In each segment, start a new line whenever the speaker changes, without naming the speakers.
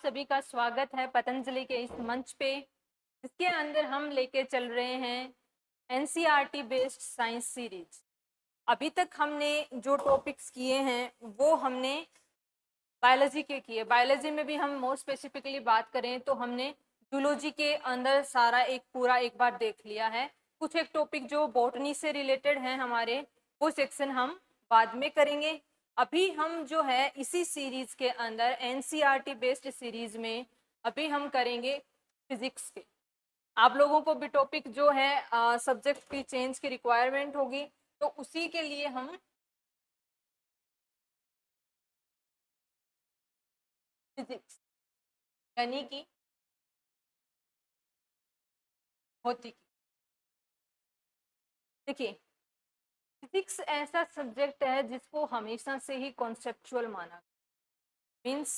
सभी का स्वागत है पतंजलि के इस मंच पे, जिसके अंदर हम लेके चल रहे हैं एनसीईआरटी बेस्ड साइंस सीरीज। अभी तक हमने जो टॉपिक्स किए हैं वो हमने बायोलॉजी के किए। बायोलॉजी में भी हम मोर स्पेसिफिकली बात करें तो हमने जूलॉजी के अंदर सारा एक बार देख लिया है। कुछ एक टॉपिक जो बॉटनी से रिलेटेड हैं हमारे, वो सेक्शन हम बाद में करेंगे। अभी हम जो है इसी सीरीज के अंदर एनसीईआरटी बेस्ड सीरीज में अभी हम करेंगे फिजिक्स के। आप लोगों को भी टॉपिक जो है सब्जेक्ट की चेंज की रिक्वायरमेंट होगी, तो उसी के लिए हम फिजिक्स यानी कि भौतिकी। देखिए, फिजिक्स ऐसा सब्जेक्ट है जिसको हमेशा से ही कॉन्सेप्चुअल माना, मीन्स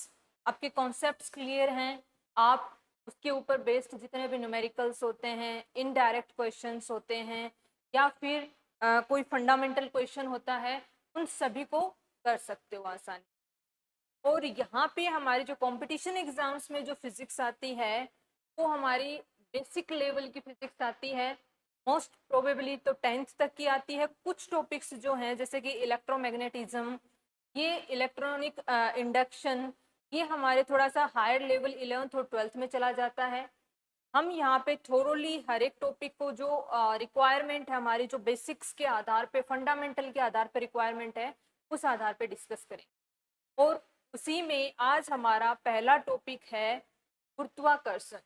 आपके कॉन्सेप्ट्स क्लियर हैं, आप उसके ऊपर बेस्ड जितने भी न्यूमेरिकल्स होते हैं, इनडायरेक्ट क्वेश्चंस होते हैं, या फिर कोई फंडामेंटल क्वेश्चन होता है, उन सभी को कर सकते हो आसानी। और यहाँ पे हमारी जो कंपटीशन एग्जाम्स में जो फिजिक्स आती है वो हमारी बेसिक लेवल की फिजिक्स आती है। मोस्ट प्रोबेबली तो 10th तक की आती है। कुछ टॉपिक्स जो हैं जैसे कि इलेक्ट्रोमैग्नेटिज्म, ये इलेक्ट्रॉनिक इंडक्शन, ये हमारे थोड़ा सा हायर लेवल 11th और 12th में चला जाता है। हम यहाँ पे थोरोली हर एक टॉपिक को जो रिक्वायरमेंट है हमारी, जो बेसिक्स के आधार पे, फंडामेंटल के आधार पे रिक्वायरमेंट है, उस आधार पे डिस्कस करें। और उसी में आज हमारा पहला टॉपिक है गुरुत्वाकर्षण।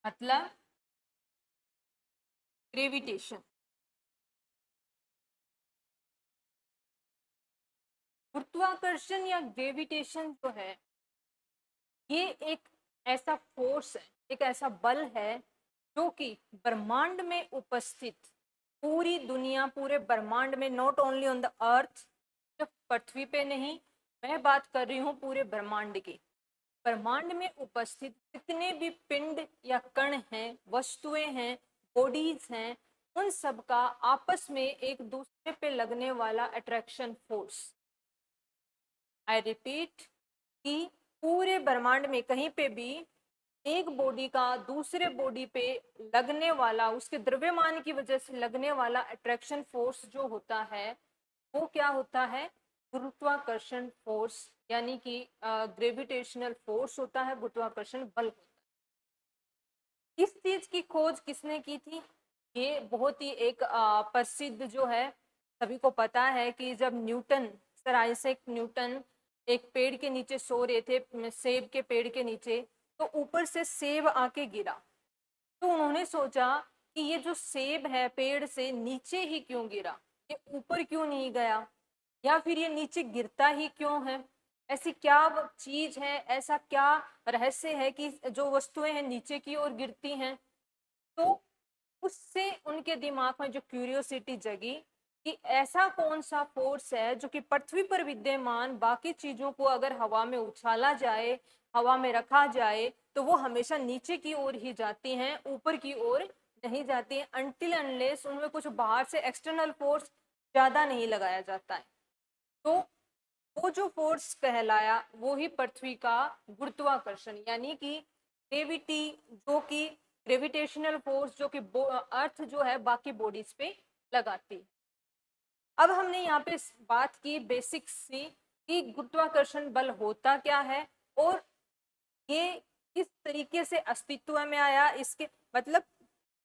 मतलब ग्रेविटेशन। गुरुत्वाकर्षण या ग्रेविटेशन जो है, ये एक ऐसा फोर्स है, एक ऐसा बल है जो कि ब्रह्मांड में उपस्थित पूरी दुनिया, पूरे ब्रह्मांड में, not only on the earth, सिर्फ पृथ्वी पे नहीं, मैं बात कर रही हूँ पूरे ब्रह्मांड की। ब्रह्मांड में उपस्थित जितने भी पिंड या कण हैं, वस्तुएं हैं, बॉडीज हैं, उन सब का आपस में एक दूसरे पे लगने वाला अट्रैक्शन फोर्स। आई रिपीट कि पूरे ब्रह्मांड में कहीं पे भी एक बॉडी का दूसरे बॉडी पे लगने वाला, उसके द्रव्यमान की वजह से लगने वाला अट्रैक्शन फोर्स जो होता है, वो क्या होता है? गुरुत्वाकर्षण फोर्स, यानी कि ग्रेविटेशनल फोर्स होता है, गुरुत्वाकर्षण बल होता है। इस चीज की खोज किसने की थी? ये बहुत ही एक प्रसिद्ध जो है, सभी को पता है कि जब न्यूटन, सर आइजैक न्यूटन एक पेड़ के नीचे सो रहे थे, सेब के पेड़ के नीचे, तो ऊपर से सेब आके गिरा। तो उन्होंने सोचा कि ये जो सेब है पेड़ से नीचे ही क्यों गिरा, ये ऊपर क्यों नहीं गया, या फिर ये नीचे गिरता ही क्यों है? ऐसी क्या चीज है, ऐसा क्या रहस्य है कि जो वस्तुएं हैं नीचे की ओर गिरती हैं? तो उससे उनके दिमाग में जो क्यूरियोसिटी जगी कि ऐसा कौन सा फोर्स है जो कि पृथ्वी पर विद्यमान बाकी चीजों को अगर हवा में उछाला जाए, हवा में रखा जाए, तो वो हमेशा नीचे की ओर ही जाती हैं, ऊपर की ओर नहीं जाती हैं, अनटिल अनलेस उनमें कुछ बाहर से एक्सटर्नल फोर्स ज्यादा नहीं लगाया जाता है। तो वो जो फोर्स कहलाया वो ही पृथ्वी का गुरुत्वाकर्षण, यानी कि ग्रेविटी, जो कि ग्रेविटेशनल फोर्स जो कि अर्थ जो है बाकी बॉडीज पे लगाती है। अब हमने यहाँ पे बात की बेसिक्स सी कि गुरुत्वाकर्षण बल होता क्या है और ये किस तरीके से अस्तित्व में आया। इसके मतलब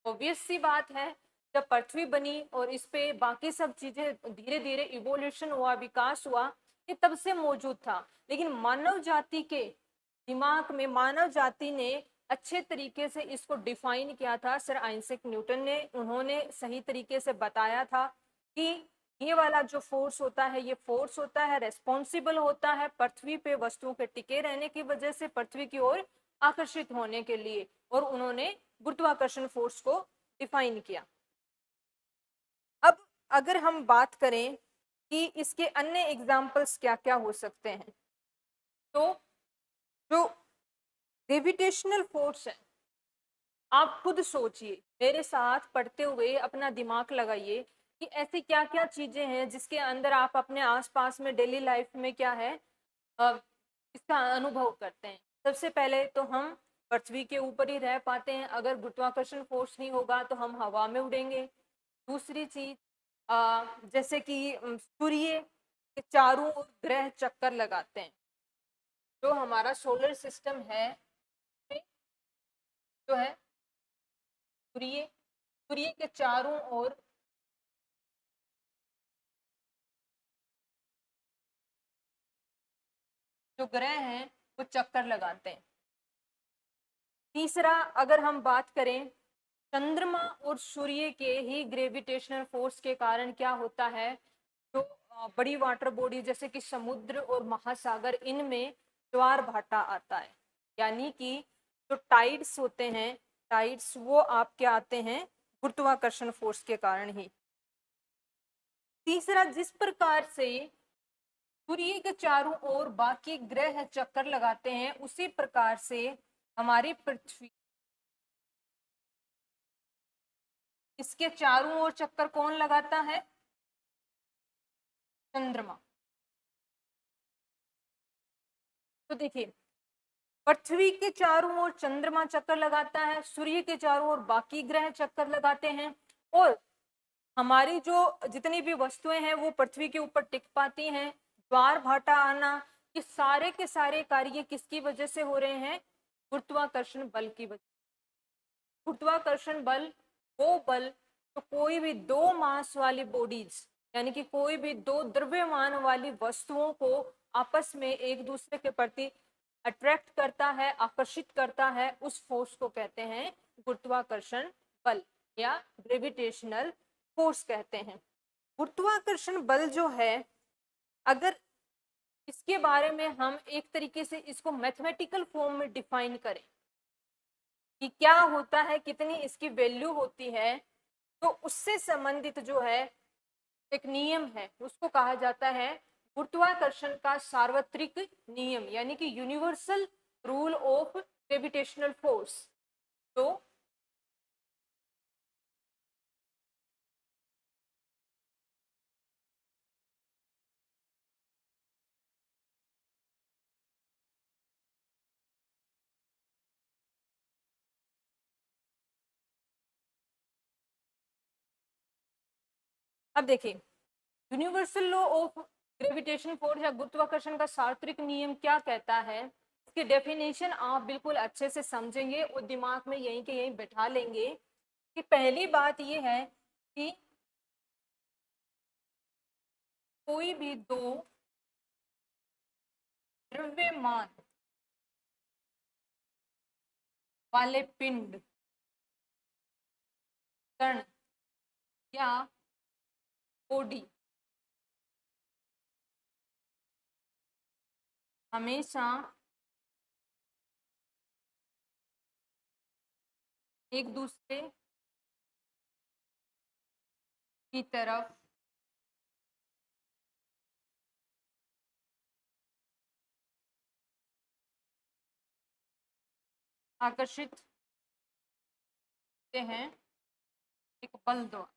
ऑब्वियस सी बात है, जब पृथ्वी बनी और इस पे बाकी सब चीजें धीरे धीरे इवोल्यूशन हुआ, विकास हुआ, ये तब से मौजूद था। लेकिन मानव जाति के दिमाग में, मानव जाति ने अच्छे तरीके से इसको डिफाइन किया था सर आइजैक न्यूटन ने। उन्होंने सही तरीके से बताया था कि ये वाला जो फोर्स होता है, ये फोर्स होता है, रेस्पॉन्सिबल होता है पृथ्वी पे वस्तुओं के टिके रहने की वजह से, पृथ्वी की ओर आकर्षित होने के लिए, और उन्होंने गुरुत्वाकर्षण फोर्स को डिफाइन किया। अब अगर हम बात करें कि इसके अन्य एग्जाम्पल्स क्या क्या हो सकते हैं, तो जो ग्रेविटेशनल फोर्स है, आप खुद सोचिए, मेरे साथ पढ़ते हुए अपना दिमाग लगाइए कि ऐसी क्या क्या चीजें हैं जिसके अंदर आप अपने आसपास में डेली लाइफ में क्या है अ, इसका अनुभव करते हैं। सबसे पहले तो हम पृथ्वी के ऊपर ही रह पाते हैं, अगर गुरुत्वाकर्षण फोर्स नहीं होगा तो हम हवा में उड़ेंगे। दूसरी चीज जैसे कि सूर्य के चारों ओर ग्रह चक्कर लगाते हैं, जो हमारा सोलर सिस्टम है जो है सूर्य सूर्य के चारों ओर जो ग्रह हैं वो चक्कर लगाते हैं। तीसरा, अगर हम बात करें चंद्रमा और सूर्य के ही ग्रेविटेशनल फोर्स के कारण क्या होता है, तो बड़ी वाटर बॉडी जैसे कि समुद्र और महासागर, इनमें ज्वार भाटा आता है। यानी कि जो टाइड्स होते हैं, टाइड्स वो आपके आते हैं गुरुत्वाकर्षण फोर्स के कारण ही। तीसरा, जिस प्रकार से सूर्य के चारों ओर बाकी ग्रह चक्कर लगाते हैं, उसी प्रकार से हमारी पृथ्वी, इसके चारों ओर चक्कर कौन लगाता है? चंद्रमा। तो देखिए, पृथ्वी के चारों ओर चंद्रमा चक्कर लगाता है, सूर्य के चारों ओर बाकी ग्रह चक्कर लगाते हैं, और हमारी जो जितनी भी वस्तुएं हैं वो पृथ्वी के ऊपर टिक पाती हैं। ज्वार भाटा आना, ये सारे के सारे कार्य किसकी वजह से हो रहे हैं? गुरुत्वाकर्षण बल की वजह। गुरुत्वाकर्षण बल वो बल तो कोई भी दो मास वाली बॉडीज, यानी कि कोई भी दो द्रव्यमान वाली वस्तुओं को आपस में एक दूसरे के प्रति अट्रैक्ट करता है, आकर्षित करता है, उस फोर्स को कहते हैं गुरुत्वाकर्षण बल या ग्रेविटेशनल फोर्स कहते हैं। गुरुत्वाकर्षण बल जो है, अगर इसके बारे में हम एक तरीके से इसको मैथमेटिकल फॉर्म में डिफाइन करें कि क्या होता है, कितनी इसकी वैल्यू होती है, तो उससे संबंधित जो है एक नियम है, उसको कहा जाता है गुरुत्वाकर्षण का सार्वत्रिक नियम, यानी कि universal rule of gravitational force. तो अब देखिए, universal law of gravitation force या गुरुत्वाकर्षण का सार्वत्रिक नियम क्या कहता है, इसकी डेफिनेशन आप बिल्कुल अच्छे से समझेंगे और दिमाग में यहीं के यहीं बैठा लेंगे कि पहली बात यह है कि कोई भी दो द्रव्यमान वाले पिंड, कण या बॉडी हमेशा एक दूसरे की तरफ आकर्षित होते हैं एक बल द्वारा।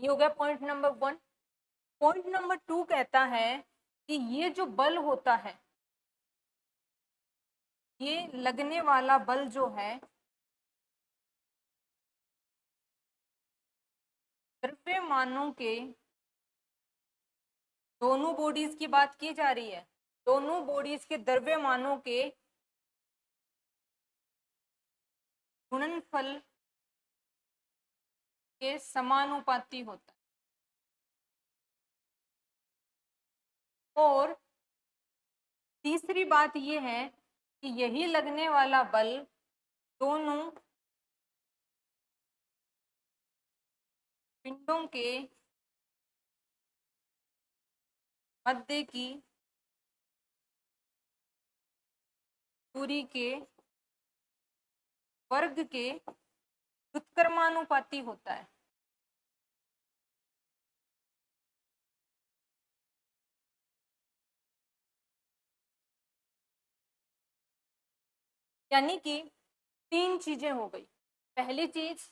ये हो गया पॉइंट नंबर 1। पॉइंट नंबर 2 कहता है कि ये जो बल होता है, ये लगने वाला बल जो है द्रव्यमानों के, दोनों बॉडीज की बात की जा रही है, दोनों बॉडीज के द्रव्यमानों के गुणनफल के समानुपाती होता है। और तीसरी बात यह है कि यही लगने वाला बल दोनों पिंडों के मध्य की दूरी के वर्ग के व्युत्क्रमानुपाती होता है। यानी कि तीन चीजें हो गई। पहली चीज,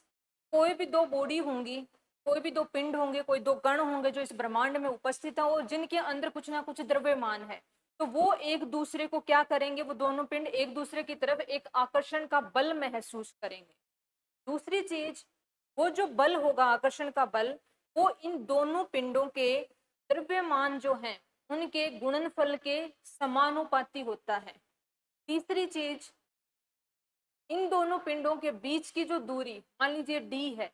कोई भी दो बॉडी होंगी, कोई भी दो पिंड होंगे, कोई दो कण होंगे जो इस ब्रह्मांड में उपस्थित है और जिनके अंदर कुछ ना कुछ द्रव्यमान है, तो वो एक दूसरे को क्या करेंगे, वो दोनों पिंड एक दूसरे की तरफ एक आकर्षण का बल महसूस करेंगे। दूसरी चीज, वो जो बल होगा, आकर्षण का बल, वो इन दोनों पिंडों के द्रव्यमान जो है उनके गुणनफल के समानुपाती होता है। तीसरी चीज, इन दोनों पिंडों के बीच की जो दूरी मान लीजिए डी है,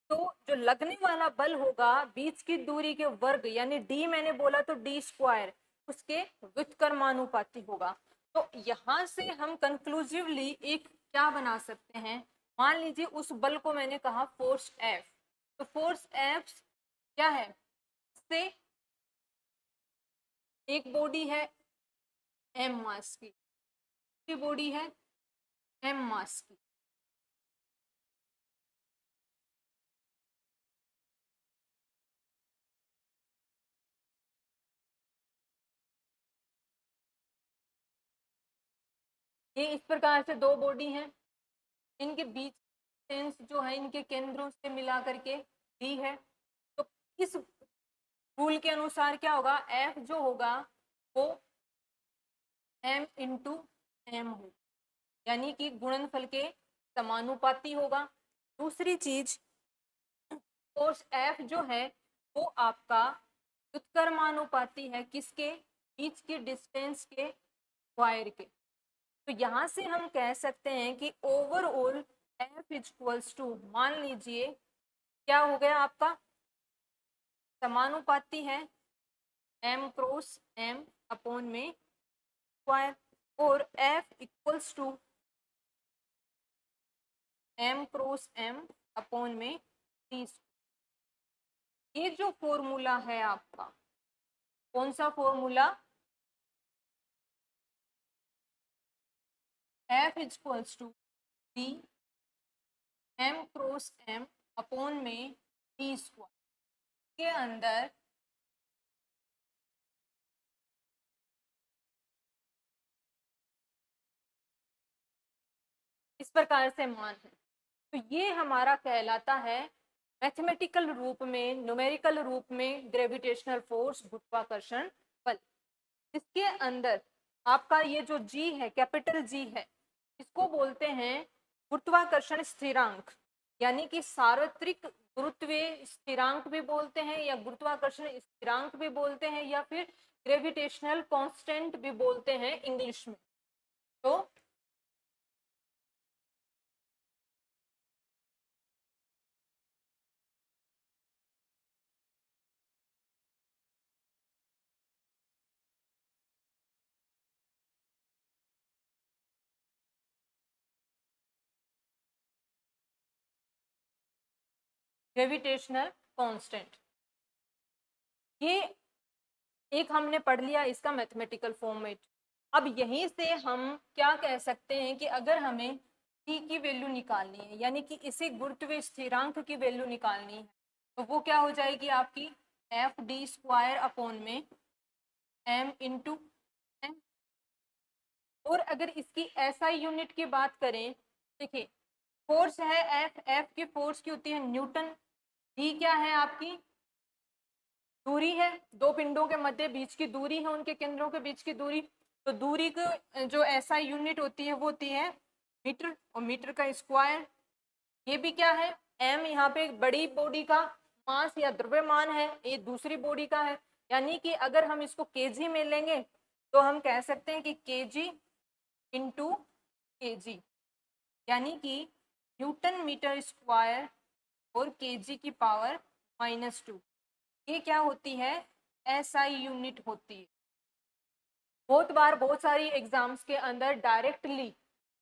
तो जो लगने वाला बल होगा बीच की दूरी के वर्ग, यानी डी मैंने बोला तो डी स्क्वायर, उसके व्युत्क्रमानुपाती होगा। तो यहां से हम कंक्लूसिवली एक क्या बना सकते हैं, मान लीजिए उस बल को मैंने कहा फोर्स एफ, तो फोर्स एफ क्या है, से एक बॉडी है एम मास की, दूसरी बॉडी है एम मास की। ये इस प्रकार से दो बॉडी हैं, इनके बीच डिस्टेंस जो है इनके केंद्रों से मिला करके दी है। तो इस रूल के अनुसार क्या होगा, एफ जो होगा वो एम इंटू एम होगा, यानी कि गुणनफल के समानुपाती होगा। दूसरी चीज, फोर्स एफ जो है वो आपका व्युत्क्रमानुपाती है किसके, बीच के डिस्टेंस के स्क्वायर के। तो यहां से हम कह सकते हैं कि ओवरऑल एफ इक्वल्स टू, मान लीजिए क्या हो गया आपका, समानुपाती है एम क्रॉस एम अपॉन में स्क्वायर, और F equals to M cross M upon में टी। ये जो फॉर्मूला है आपका, कौन सा formula, F equals to D M cross M upon में टी स्क्वायर के अंदर इस प्रकार से मान है। तो ये हमारा कहलाता है मैथमेटिकल रूप में, न्यूमेरिकल रूप में ग्रेविटेशनल फोर्स, गुरुत्वाकर्षण बल। इसके अंदर आपका ये जो जी है, कैपिटल जी है, इसको बोलते हैं गुरुत्वाकर्षण स्थिरांक, यानी कि सार्वत्रिक गुरुत्वीय स्थिरांक भी बोलते हैं, या गुरुत्वाकर्षण स्थिरांक भी बोलते हैं, या फिर ग्रेविटेशनल कांस्टेंट भी बोलते हैं इंग्लिश में। तो ग्रेविटेशनल कांस्टेंट, ये एक हमने पढ़ लिया इसका मैथमेटिकल फॉर्मेट। अब यहीं से हम क्या कह सकते हैं कि अगर हमें टी की वैल्यू निकालनी है, यानी कि इसे गुरुत्वीय स्थिरांक की वैल्यू निकालनी है, तो वो क्या हो जाएगी आपकी, एफ डी स्क्वायर अपॉन में एम इंटू एम। और अगर इसकी एसआई यूनिट की बात करें, देखिए फोर्स है एफ, एफ की फोर्स की होती है न्यूटन, डी क्या है आपकी, दूरी है, दो पिंडों के मध्य बीच की दूरी है, उनके केंद्रों के बीच की दूरी। तो दूरी की जो एसआई यूनिट होती है वो होती है मीटर, और मीटर का स्क्वायर। ये भी क्या है, एम, यहाँ पे बड़ी बॉडी का मास या द्रव्यमान है, ये दूसरी बॉडी का है, यानी कि अगर हम इसको केजी में लेंगे तो हम कह सकते हैं कि केजी इंटू केजी, यानी कि न्यूटन मीटर स्क्वायर और केजी की पावर -2, ये क्या होती है, एसआई यूनिट होती है। बहुत बार बहुत सारी एग्जाम्स के अंदर डायरेक्टली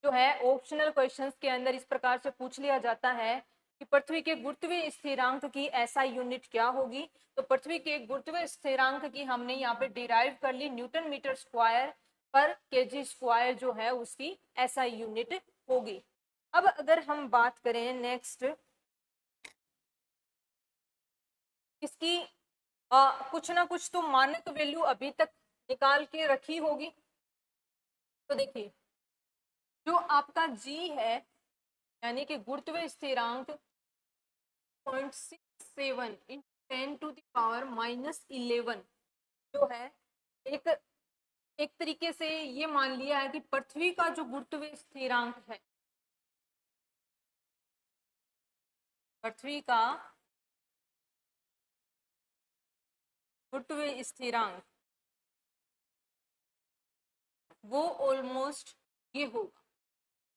जो है ऑप्शनल क्वेश्चंस के अंदर इस प्रकार से पूछ लिया जाता है कि पृथ्वी के गुरुत्वीय स्थिरांक की एसआई यूनिट क्या होगी। तो पृथ्वी के गुरुत्वीय स्थिरांक की हमने यहाँ पे डिराइव कर ली, न्यूटन मीटर स्क्वायर पर केजी स्क्वायर जो है उसकी एसआई यूनिट होगी। अब अगर हम बात करें नेक्स्ट इसकी, कुछ ना कुछ तो मानक वैल्यू अभी तक निकाल के रखी होगी। तो देखिए जो आपका g है यानी कि गुरुत्व स्थिरांक 0.67 × 10⁻⁻11 जो है एक एक तरीके से ये मान लिया है कि पृथ्वी का जो गुरुत्व स्थिरांक है, पृथ्वी का गुरुत्व स्थिरांक वो ऑलमोस्ट ये होगा।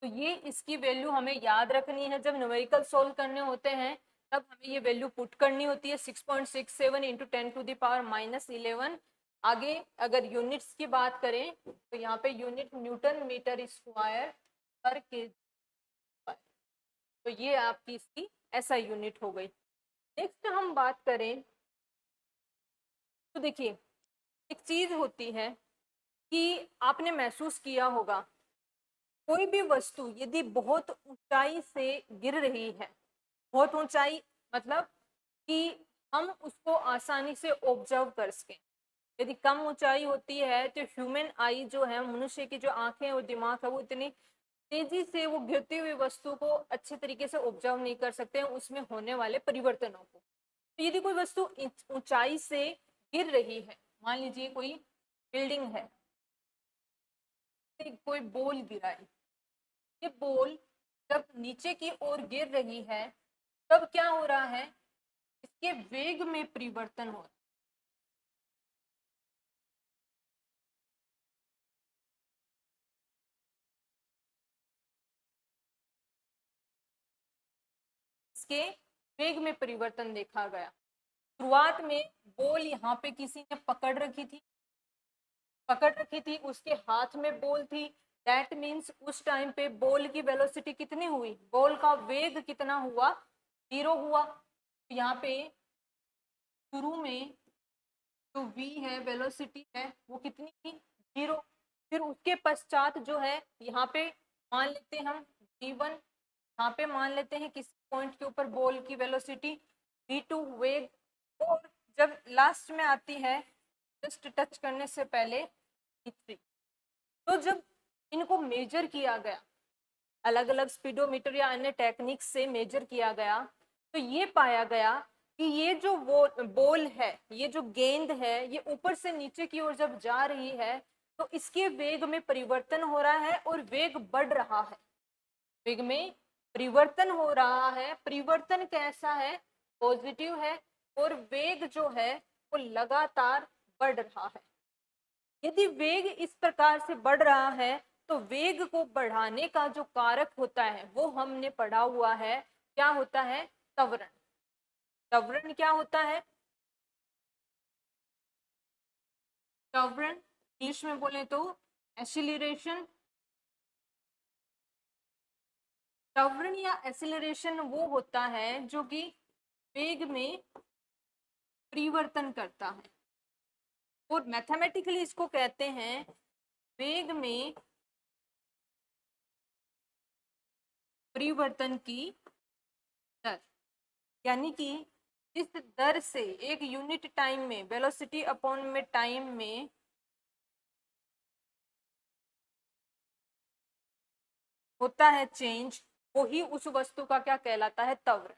तो ये इसकी वैल्यू हमें याद रखनी है। जब न्यूमेरिकल सोल्व करने होते हैं तब हमें ये वैल्यू पुट करनी होती है 6.67 × 10⁻⁻11। आगे अगर यूनिट्स की बात करें तो यहाँ पे यूनिट न्यूटन मीटर स्क्वायर पर के। तो ये आपकी इसकी ऐसा यूनिट हो गई। नेक्स्ट हम बात करें तो देखिए एक चीज होती है कि आपने महसूस किया होगा कोई भी वस्तु यदि बहुत ऊंचाई से गिर रही है, बहुत ऊंचाई मतलब कि हम उसको आसानी से ऑब्जर्व कर सकें। यदि कम ऊंचाई होती है तो ह्यूमन आई जो है, मनुष्य की जो आंखें और दिमाग है, वो इतनी तेजी से वो गिरती हुई वस्तु को अच्छे तरीके से ऑब्जर्व नहीं कर सकते हैं, उसमें होने वाले परिवर्तनों को। तो यदि कोई वस्तु ऊंचाई से गिर रही है, मान लीजिए कोई बिल्डिंग है, कोई बॉल गिरा है, ये बॉल जब नीचे की ओर गिर रही है तब क्या हो रहा है, इसके वेग में परिवर्तन हो रहा है। इसके वेग में परिवर्तन देखा गया। शुरुआत में बॉल यहाँ पे किसी ने पकड़ रखी थी, उसके हाथ में बॉल थी। दैट मीन्स उस टाइम पे बॉल की वेलोसिटी कितनी हुई, बॉल का वेग कितना हुआ, 0 हुआ। यहाँ पे शुरू में जो v है, वेलोसिटी है, वो कितनी थी, 0। फिर उसके पश्चात जो है यहाँ पे मान लेते हैं हम v1, यहाँ पे मान लेते हैं किसी पॉइंट के ऊपर बॉल की वेलोसिटी v2 वेग, और जब लास्ट में आती है जस्ट टच करने से पहले v3। तो जब इनको मेजर किया गया, अलग अलग स्पीडोमीटर या अन्य टेक्निक से मेजर किया गया, तो ये पाया गया कि ये जो बॉल है, ये जो गेंद है, ये ऊपर से नीचे की ओर जब जा रही है तो इसके वेग में परिवर्तन हो रहा है और वेग बढ़ रहा है, वेग में परिवर्तन हो रहा है। परिवर्तन कैसा है, पॉजिटिव है, और वेग जो है वो लगातार बढ़ रहा है। यदि वेग इस प्रकार से बढ़ रहा है तो वेग को बढ़ाने का जो कारक होता है वो हमने पढ़ा हुआ है, क्या होता है, त्वरण। त्वरण क्या होता है, त्वरण इंग्लिश में बोले तो एक्सीलरेशन। त्वरण या एक्सीलरेशन वो होता है जो कि वेग में परिवर्तन करता है, और मैथमेटिकली इसको कहते हैं वेग में परिवर्तन की दर। यानी कि इस दर से एक यूनिट टाइम में, वेलोसिटी अपॉन में टाइम में होता है चेंज, वही उस वस्तु का क्या कहलाता है, त्वरण।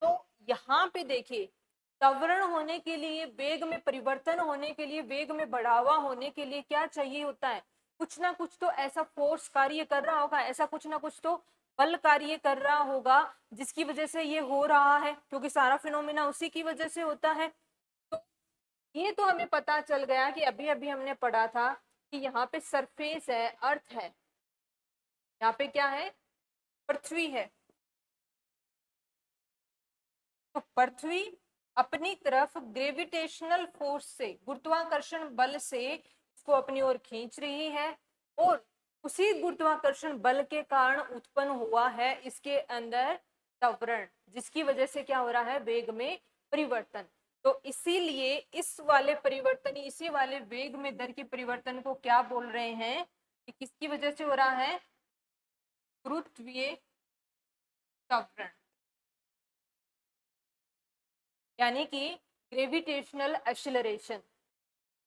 तो यहाँ पे देखिए त्वरण होने के लिए, वेग में परिवर्तन होने के लिए, वेग में बढ़ावा होने के लिए क्या चाहिए होता है, कुछ ना कुछ तो ऐसा फोर्स कार्य कर रहा होगा, ऐसा कुछ ना कुछ तो बल कार्य कर रहा होगा जिसकी वजह से ये हो रहा है, क्योंकि सारा फिनोमिना उसी की वजह से होता है। तो ये तो हमें पता चल गया कि अभी अभी हमने पढ़ा था कि यहाँ पे सरफेस है, अर्थ है, यहाँ पे क्या है, पृथ्वी है। तो पृथ्वी अपनी तरफ ग्रेविटेशनल फोर्स से, गुरुत्वाकर्षण बल से इसको अपनी ओर खींच रही है, और उसी गुरुत्वाकर्षण बल के कारण उत्पन्न हुआ है इसके अंदर त्वरण, जिसकी वजह से क्या हो रहा है, वेग में परिवर्तन। तो इसीलिए इस वाले परिवर्तन, इसी वाले वेग में दर की परिवर्तन को क्या बोल रहे हैं कि किसकी वजह से हो रहा है, गुरुत्वीय त्वरण, यानी कि ग्रेविटेशनल एक्सीलरेशन।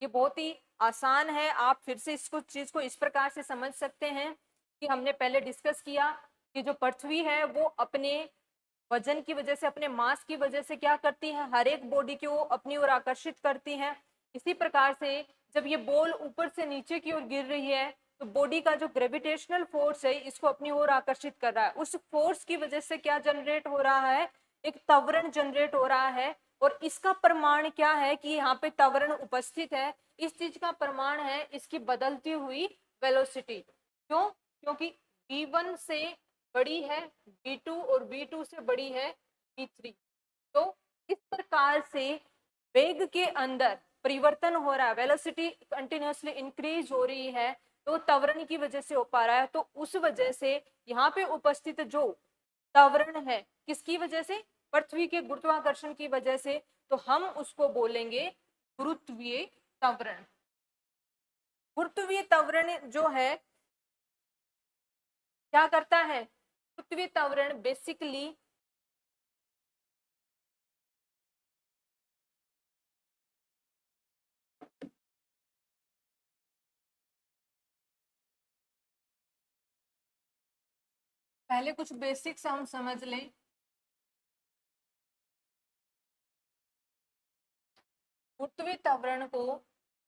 ये बहुत ही आसान है, आप फिर से इसको चीज को इस प्रकार से समझ सकते हैं कि हमने पहले डिस्कस किया कि जो पृथ्वी है वो अपने वजन की वजह से, अपने मास की वजह से क्या करती है, हर एक बॉडी को अपनी ओर आकर्षित करती है। इसी प्रकार से जब ये बॉल ऊपर से नीचे की ओर गिर रही है तो बॉडी का जो ग्रेविटेशनल फोर्स है इसको अपनी ओर आकर्षित कर रहा है। उस फोर्स की वजह से क्या जनरेट हो रहा है, एक त्वरण जनरेट हो रहा है। और इसका प्रमाण क्या है कि यहाँ पे त्वरण उपस्थित है। इस चीज का प्रमाण है इसकी बदलती हुई वेलोसिटी। क्यों? क्योंकि v1 से बड़ी है v2 और v2 से बड़ी है v3। तो इस प्रकार से वेग के अंदर परिवर्तन हो रहा है, वेलोसिटी कंटिन्यूअसली इंक्रीज हो रही है, तो त्वरण की वजह से हो पा रहा है। तो उस वजह से यहाँ पे उपस्थित जो त्वरण है किसकी वजह से, पृथ्वी के गुरुत्वाकर्षण की वजह से, तो हम उसको बोलेंगे गुरुत्वीय त्वरण। गुरुत्वीय त्वरण जो है क्या करता है, गुरुत्वीय त्वरण बेसिकली पहले कुछ बेसिक्स हम समझ लें। गुरुत्वीय त्वरण को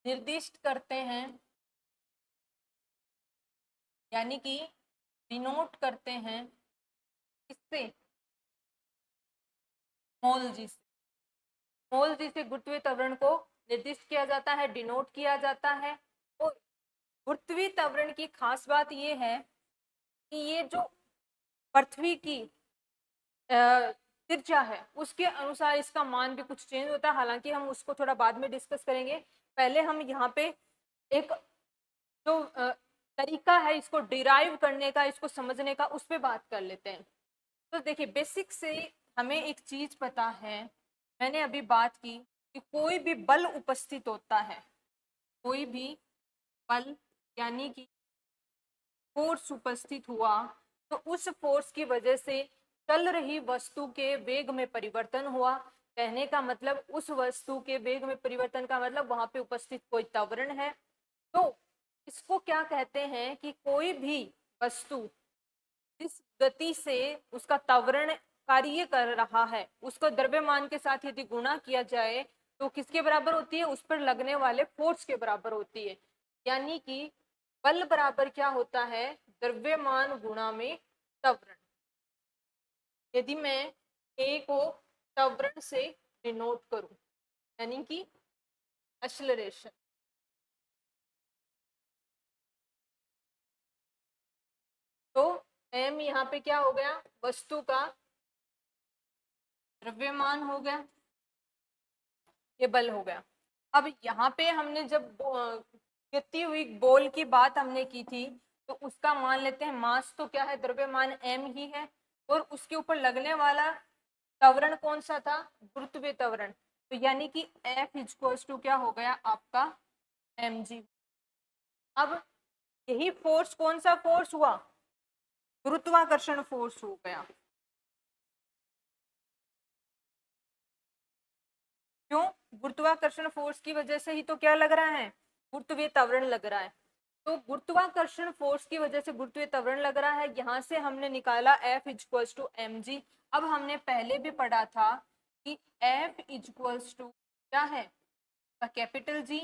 निर्दिष्ट करते हैं, यानी कि डिनोट करते हैं किससे, मोल जी से। मोल जी से गुरुत्वीय त्वरण को निर्दिष्ट किया जाता है, डिनोट किया जाता है। और गुरुत्वीय त्वरण की खास बात यह है कि ये जो पृथ्वी की त्रिज्या है उसके अनुसार इसका मान भी कुछ चेंज होता है, हालांकि हम उसको थोड़ा बाद में डिस्कस करेंगे। पहले हम यहाँ पे एक जो तरीका है इसको डिराइव करने का, इसको समझने का, उस पर बात कर लेते हैं। तो देखिए बेसिक से हमें एक चीज पता है, मैंने अभी बात की कि कोई भी बल उपस्थित होता है, कोई भी बल यानी कि फोर्स उपस्थित हुआ, तो उस फोर्स की वजह से चल रही वस्तु के वेग में परिवर्तन हुआ। कहने का मतलब उस वस्तु के वेग में परिवर्तन का मतलब वहां पे उपस्थित कोई त्वरण है। तो इसको क्या कहते हैं कि कोई भी वस्तु जिस गति से उसका त्वरण कार्य कर रहा है उसको द्रव्यमान के साथ यदि गुणा किया जाए तो किसके बराबर होती है, उस पर लगने वाले फोर्स के बराबर होती है। यानी कि बल बराबर क्या होता है, द्रव्यमान गुणा में त्वरण। यदि मैं ए को त्वरण से डिनोट करूं यानी कि एक्सेलरेशन, तो एम यहाँ पे क्या हो गया, वस्तु का द्रव्यमान हो गया, ये बल हो गया। अब यहाँ पे हमने जब गिरती हुई बॉल की बात हमने की थी तो उसका मान लेते हैं मास तो क्या है, द्रव्यमान एम ही है, और उसके ऊपर लगने वाला त्वरण कौन सा था, गुरुत्वीय त्वरण। तो यानी कि F इक्वल्स टू क्या हो गया आपका mg। अब यही फोर्स कौन सा फोर्स हुआ, गुरुत्वाकर्षण फोर्स हो गया। क्यों, गुरुत्वाकर्षण फोर्स की वजह से ही तो क्या लग रहा है, गुरुत्वीय त्वरण लग रहा है। तो गुरुत्वाकर्षण फोर्स की वजह से गुरुत्वीय त्वरण लग रहा है। यहाँ से हमने निकाला F इक्वल्स टू mg। अब हमने पहले भी पढ़ा था कि F इक्वल्स टू क्या है, capital G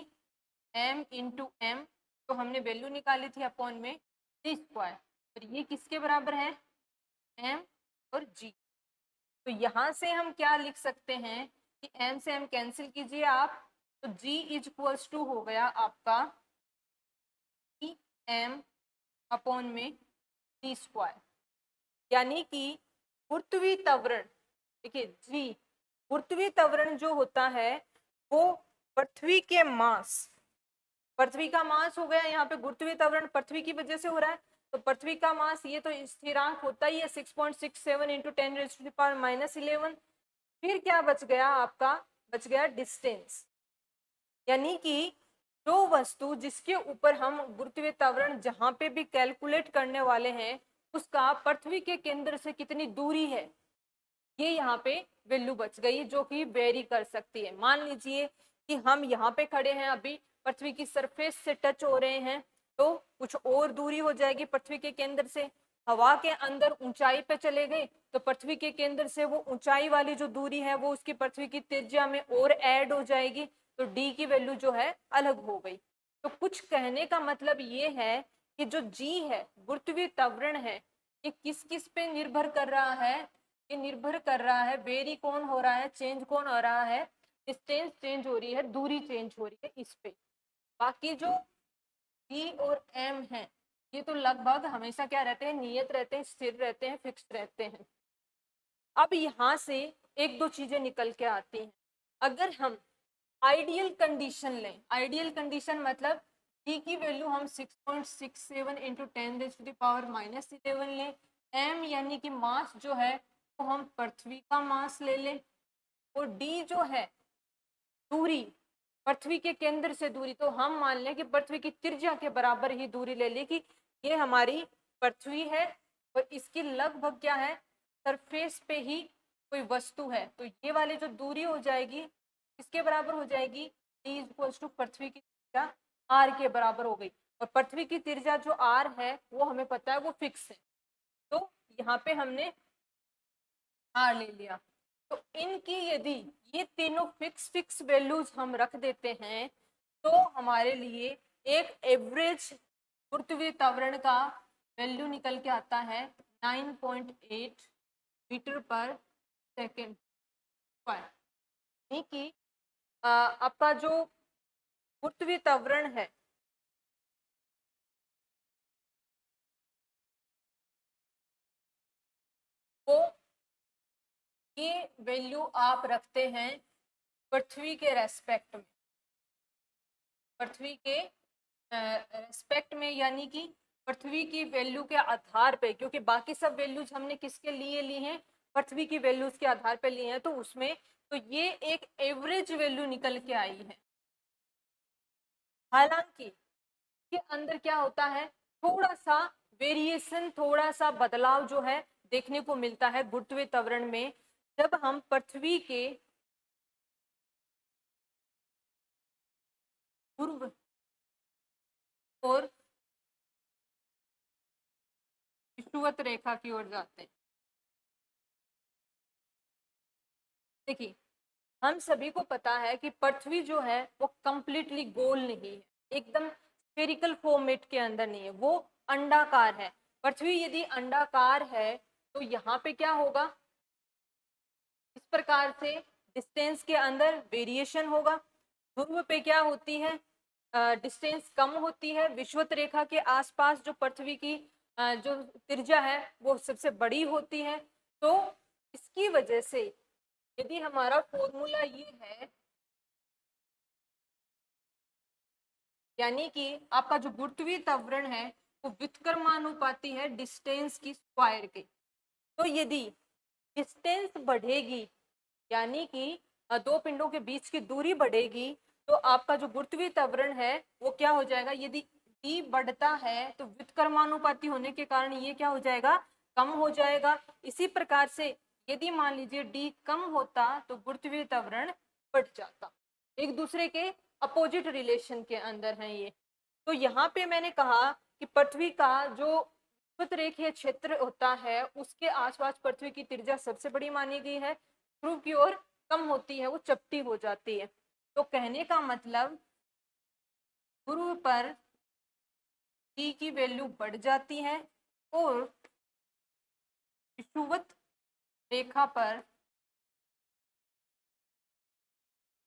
m into M, तो हमने वैल्यू निकाली थी अपॉन में जी स्क्वायर, और ये किसके बराबर है, m और g। तो यहाँ से हम क्या लिख सकते हैं कि m से m कैंसिल कीजिए आप, तो g इक्वल्स टू हो गया आपका m अपॉन में जी स्क्वायर। यानी कि गुरुत्वीय त्वरण, देखिए जी, गुरुत्वीय त्वरण जो होता है वो पृथ्वी के मास, पृथ्वी का मास हो गया, यहाँ पे गुरुत्वीय त्वरण पृथ्वी की वजह से हो रहा है, तो पृथ्वी का मास ये तो स्थिरांक होता ही है 6.67 इंटू 10⁻⁻11। फिर क्या बच गया आपका, बच गया डिस्टेंस। यानी कि जो वस्तु जिसके ऊपर हम गुरुत्वीय त्वरण जहां पे भी कैलकुलेट करने वाले हैं उसका पृथ्वी के केंद्र से कितनी दूरी है, ये यहाँ पे वैल्यू बच गई, जो कि वेरी कर सकती है। मान लीजिए कि हम यहाँ पे खड़े हैं, अभी पृथ्वी की सरफेस से टच हो रहे हैं, तो कुछ और दूरी हो जाएगी पृथ्वी के केंद्र से। हवा के अंदर ऊंचाई पे चले गए तो पृथ्वी के केंद्र से वो ऊंचाई वाली जो दूरी है वो उसकी पृथ्वी की त्रिज्या में और ऐड हो जाएगी, तो डी की वैल्यू जो है अलग हो गई। तो कुछ कहने का मतलब ये है कि जो जी है, गुरुत्वीय त्वरण है, ये किस किस पे निर्भर कर रहा है? ये निर्भर कर रहा है, वेरी कौन हो रहा है, चेंज कौन हो रहा है? डिस्टेंस चेंज हो रही है, दूरी चेंज हो रही है इस पे। बाकी जो जी और एम है ये तो लगभग हमेशा क्या रहते हैं, नियत रहते हैं, स्थिर रहते हैं, फिक्स रहते हैं। अब यहाँ से एक दो चीजें निकल के आती हैं। अगर हम आइडियल कंडीशन लें, आइडियल कंडीशन मतलब डी की वैल्यू हम 6.67 इंटू 10⁻⁻11 लें, एम यानी कि मास जो है तो हम पृथ्वी का मास ले लें, और डी जो है दूरी, पृथ्वी के केंद्र से दूरी, तो हम मान लें कि पृथ्वी की त्रिज्या के बराबर ही दूरी ले ली कि ये हमारी पृथ्वी है और इसकी लगभग क्या है, सरफेस पे ही कोई वस्तु है। तो ये वाली जो दूरी हो जाएगी इसके बराबर हो जाएगी, d इक्वल्स टू पृथ्वी की त्रिज्या r के बराबर हो गई। और पृथ्वी की त्रिज्या जो r है वो हमें पता है वो फिक्स है, तो यहाँ पे हमने r ले लिया। तो इनकी यदि ये तीनों फिक्स वैल्यूज हम रख देते हैं तो हमारे लिए एक एवरेज गुरुत्वीय त्वरण का वैल्यू निकल के आता है 9.8 मीटर पर सेकेंड स्क्वायर। यानी कि आपका जो गुरुत्वीय त्वरण है वो, ये वैल्यू आप रखते हैं पृथ्वी के रेस्पेक्ट में, पृथ्वी के रेस्पेक्ट में, यानी कि पृथ्वी की वैल्यू के आधार पे, क्योंकि बाकी सब वैल्यूज हमने किसके लिए ली हैं, पृथ्वी की वैल्यूज के आधार पे लिए हैं, तो उसमें तो ये एक एवरेज वैल्यू निकल के आई है। हालांकि के अंदर क्या होता है, थोड़ा सा वेरिएशन, थोड़ा सा बदलाव जो है देखने को मिलता है गुरुत्वीय त्वरण में, जब हम पृथ्वी के पूर्व और विषुवत रेखा की ओर जाते हैं। देखिए, हम सभी को पता है कि पृथ्वी जो है वो कंप्लीटली गोल नहीं है, एकदम स्फेरिकल फॉर्मेट के अंदर नहीं है, वो अंडाकार है। पृथ्वी यदि अंडाकार है तो यहाँ पे क्या होगा, इस प्रकार से डिस्टेंस के अंदर वेरिएशन होगा। ध्रुव पे क्या होती है, डिस्टेंस कम होती है। विषुवत रेखा के आसपास जो पृथ्वी की जो त्रिज्या है वो सबसे बड़ी होती है। तो इसकी वजह से यदि हमारा फॉर्मूला ये है, यानी कि आपका जो गुरुत्वीय त्वरण है वो व्युत्क्रमानुपाती है डिस्टेंस की स्क्वायर के। तो यदि डिस्टेंस बढ़ेगी, यानी कि दो पिंडों के बीच की दूरी बढ़ेगी, तो आपका जो गुरुत्वीय त्वरण है वो क्या हो जाएगा, यदि d बढ़ता है तो व्युत्क्रमानुपाती होने के कारण ये क्या हो जाएगा, कम हो जाएगा। इसी प्रकार से यदि मान लीजिए d कम होता तो गुरुत्वीय त्वरण बढ़ जाता, एक दूसरे के अपोजिट रिलेशन के अंदर है ये। तो यहाँ पे मैंने कहा कि पृथ्वी का जो विषुवत रेखीय क्षेत्र होता है उसके आसपास पृथ्वी की त्रिज्या सबसे बड़ी मानी गई है, ध्रुव की ओर कम होती है, वो चपटी हो जाती है। तो कहने का मतलब ध्रुव पर d की वैल्यू बढ़ जाती है और विषुवत रेखा पर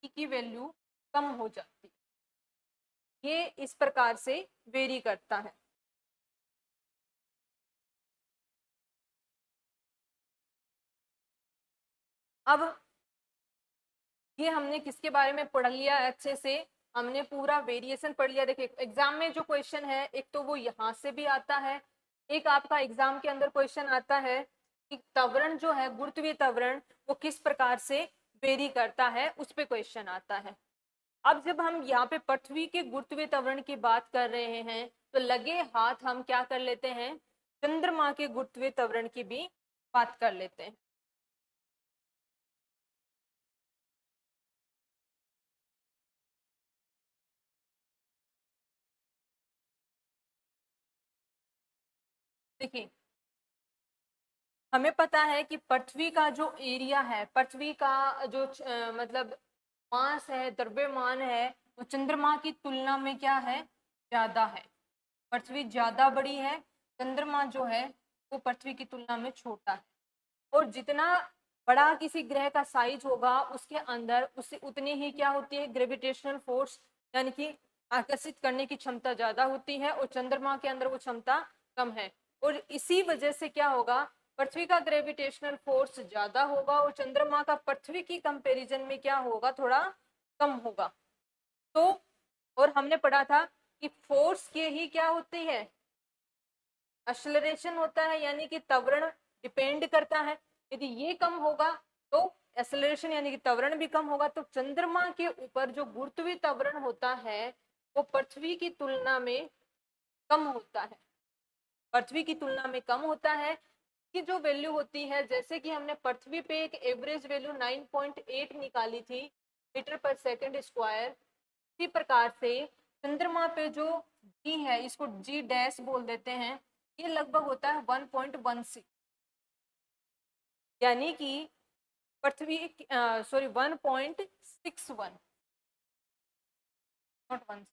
d की वैल्यू कम हो जाती है। ये इस प्रकार से वेरी करता है। अब ये हमने किसके बारे में पढ़ लिया अच्छे से, हमने पूरा वेरिएशन पढ़ लिया। देखिए एग्जाम में जो क्वेश्चन है एक तो वो यहाँ से भी आता है, एक आपका एग्जाम के अंदर क्वेश्चन आता है कि त्वरण जो है गुरुत्वीय त्वरण वो किस प्रकार से वेरी करता है, उस पे क्वेश्चन आता है। अब जब हम यहाँ पे पृथ्वी के गुरुत्वीय त्वरण की बात कर रहे हैं तो लगे हाथ हम क्या कर लेते हैं, चंद्रमा के गुरुत्वीय त्वरण की भी बात कर लेते हैं। देखिए, हमें पता है कि पृथ्वी का जो एरिया है, पृथ्वी का जो मतलब मास है, द्रव्यमान है, वो चंद्रमा की तुलना में क्या है, ज्यादा है। पृथ्वी ज्यादा बड़ी है, चंद्रमा जो है वो पृथ्वी की तुलना में छोटा है। और जितना बड़ा किसी ग्रह का साइज होगा, उसके अंदर उससे उतनी ही क्या होती है, ग्रेविटेशनल फोर्स, यानी कि आकर्षित करने की क्षमता ज्यादा होती है, और चंद्रमा के अंदर वो क्षमता कम है। और इसी वजह से क्या होगा, पृथ्वी का ग्रेविटेशनल फोर्स ज्यादा होगा और चंद्रमा का पृथ्वी की कंपैरिजन में क्या होगा, थोड़ा कम होगा। तो और हमने पढ़ा था कि फोर्स के ही क्या होती है, एक्सेलरेशन होता है, यानी कि त्वरण डिपेंड करता है। यदि ये कम होगा तो एक्सेलरेशन यानी कि त्वरण भी कम होगा। तो चंद्रमा के ऊपर जो गुरुत्वीय त्वरण होता है वो पृथ्वी की तुलना में कम होता है, पृथ्वी की तुलना में कम होता है। की जो वैल्यू होती है, जैसे कि हमने पृथ्वी पे एक एवरेज वैल्यू 9.8 निकाली थी मीटर पर सेकंड स्क्वायर, इसी प्रकार से चंद्रमा पे जो जी है, इसको जी डैश बोल देते हैं, ये लगभग होता है 1.16, यानी कि पृथ्वी सॉरी 1.61, नॉट 1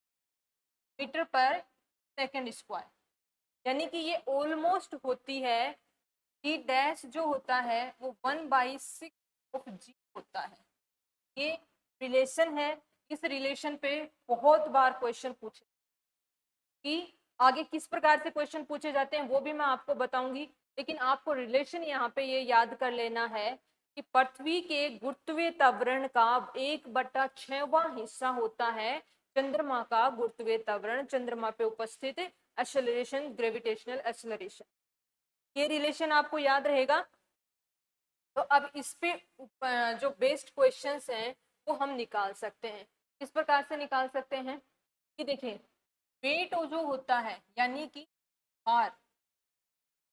मीटर पर सेकंड स्क्वायर, यानी कि ये ऑलमोस्ट होती है, जी डैश जो होता है वो 1/6 ऑफ जी होता है। ये रिलेशन है। इस रिलेशन पे बहुत बार क्वेश्चन पूछे, कि आगे किस प्रकार से क्वेश्चन पूछे जाते हैं वो भी मैं आपको बताऊंगी, लेकिन आपको रिलेशन यहाँ पे ये याद कर लेना है कि पृथ्वी के गुरुत्वीय त्वरण का 1/6वां हिस्सा होता है चंद्रमा का गुरुत्वीय त्वरण, चंद्रमा पे उपस्थित एक्सेलरेशन, ग्रेविटेशनल एक्सेलरेशन। ये रिलेशन आपको याद रहेगा। तो अब इस पे जो बेस्ड क्वेश्चंस हैं वो हम निकाल सकते हैं। किस प्रकार से निकाल सकते हैं, कि देखिए, वेट जो होता है यानी कि भार,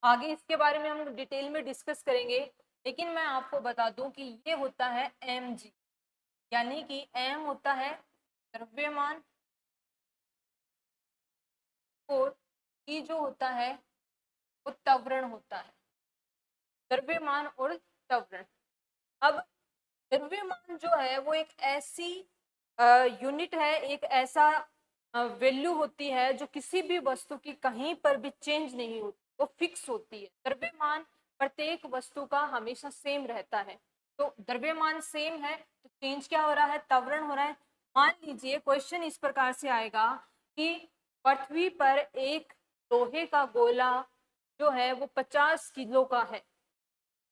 आगे इसके बारे में हम डिटेल में डिस्कस करेंगे, लेकिन मैं आपको बता दूं कि ये होता है mg, यानी कि m होता है द्रव्यमान और e जो होता है वो त्वरण होता है, द्रव्यमान और त्वरण। अब द्रव्यमान जो है वो एक ऐसी यूनिट है, एक ऐसा वैल्यू होती है जो किसी भी वस्तु की कहीं पर भी चेंज नहीं होती, वो फिक्स होती है। द्रव्यमान प्रत्येक वस्तु का हमेशा सेम रहता है। तो द्रव्यमान सेम है तो चेंज क्या हो रहा है, त्वरण हो रहा है। मान लीजिए क्वेश्चन इस प्रकार से आएगा कि पृथ्वी पर एक लोहे का गोला जो है वो 50 किलो का है,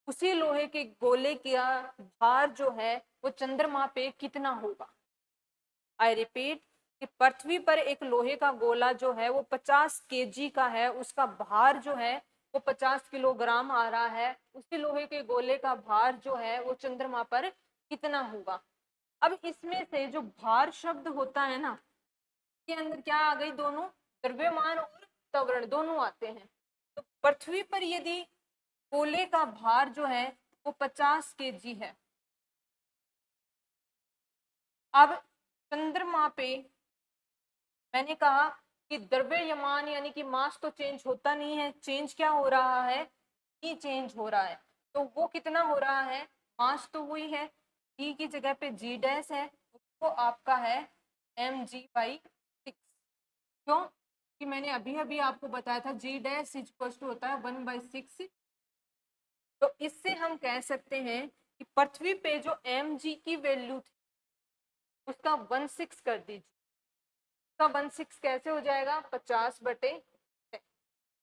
उसी लोहे के गोले का भार जो है वो चंद्रमा पे कितना होगा। आई रिपीट, कि पृथ्वी पर एक लोहे का गोला जो है वो 50 केजी का है, उसका भार जो है वो 50 किलोग्राम आ रहा है, उसी लोहे के गोले का भार जो है वो चंद्रमा पर कितना होगा। अब इसमें से जो भार शब्द होता है ना, के अंदर क्या आ गई, दोनों द्रव्यमान और त्वरण दोनों आते हैं। तो पृथ्वी पर यदि गोले का भार जो है वो 50 केजी है, अब चंद्रमा पे मैंने कहा कि द्रव्यमान यानी कि मास तो चेंज होता नहीं है, चेंज क्या हो रहा है, ई चेंज हो रहा है। तो वो कितना हो रहा है, मास तो हुई है, ई की जगह पे जी डैश है, वो आपका है mg/6। क्यों, कि मैंने अभी अभी आपको बताया था जी डैश इक्वल टू होता है 1/6। तो इससे हम कह सकते हैं कि पृथ्वी पे जो mg की वैल्यू थी उसका 1/6 कर दीजिए, उसका 1/6 कैसे हो जाएगा, 50/6।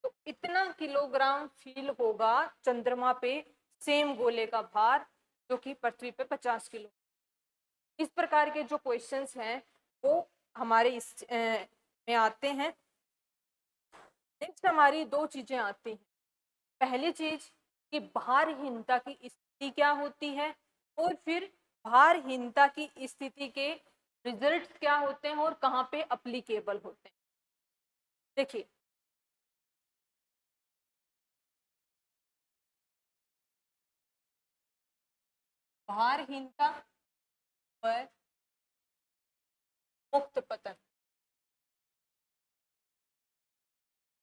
तो इतना किलोग्राम फील होगा चंद्रमा पे सेम गोले का भार, जो कि पृथ्वी पे 50 किलो। इस प्रकार के जो क्वेश्चंस हैं वो हमारे इस में आते हैं। नेक्स्ट हमारी दो चीजें आती हैं। पहली चीज कि भारहीनता की स्थिति क्या होती है, और फिर भारहीनता की स्थिति के रिजल्ट क्या होते हैं और कहाँ पे अप्लीकेबल होते हैं। देखिए, भारहीनता पर मुक्त पतन,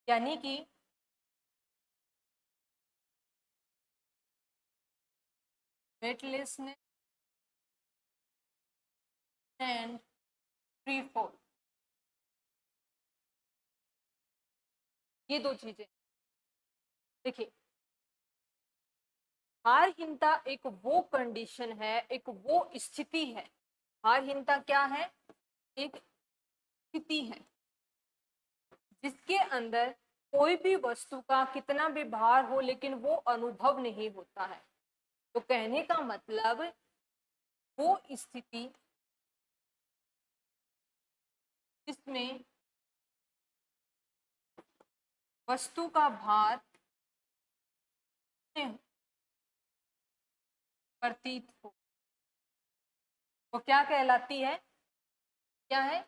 यानी कि वेटलेसनेस एंड फ्री फॉल, ये दो चीजें। देखिए, भारहीनता एक वो कंडीशन है, एक वो स्थिति है। भारहीनता क्या है? एक स्थिति है जिसके अंदर कोई भी वस्तु का कितना भी भार हो लेकिन वो अनुभव नहीं होता है। तो कहने का मतलब वो स्थिति जिसमें वस्तु का भार प्रतीत हो, वो क्या कहलाती है? क्या है?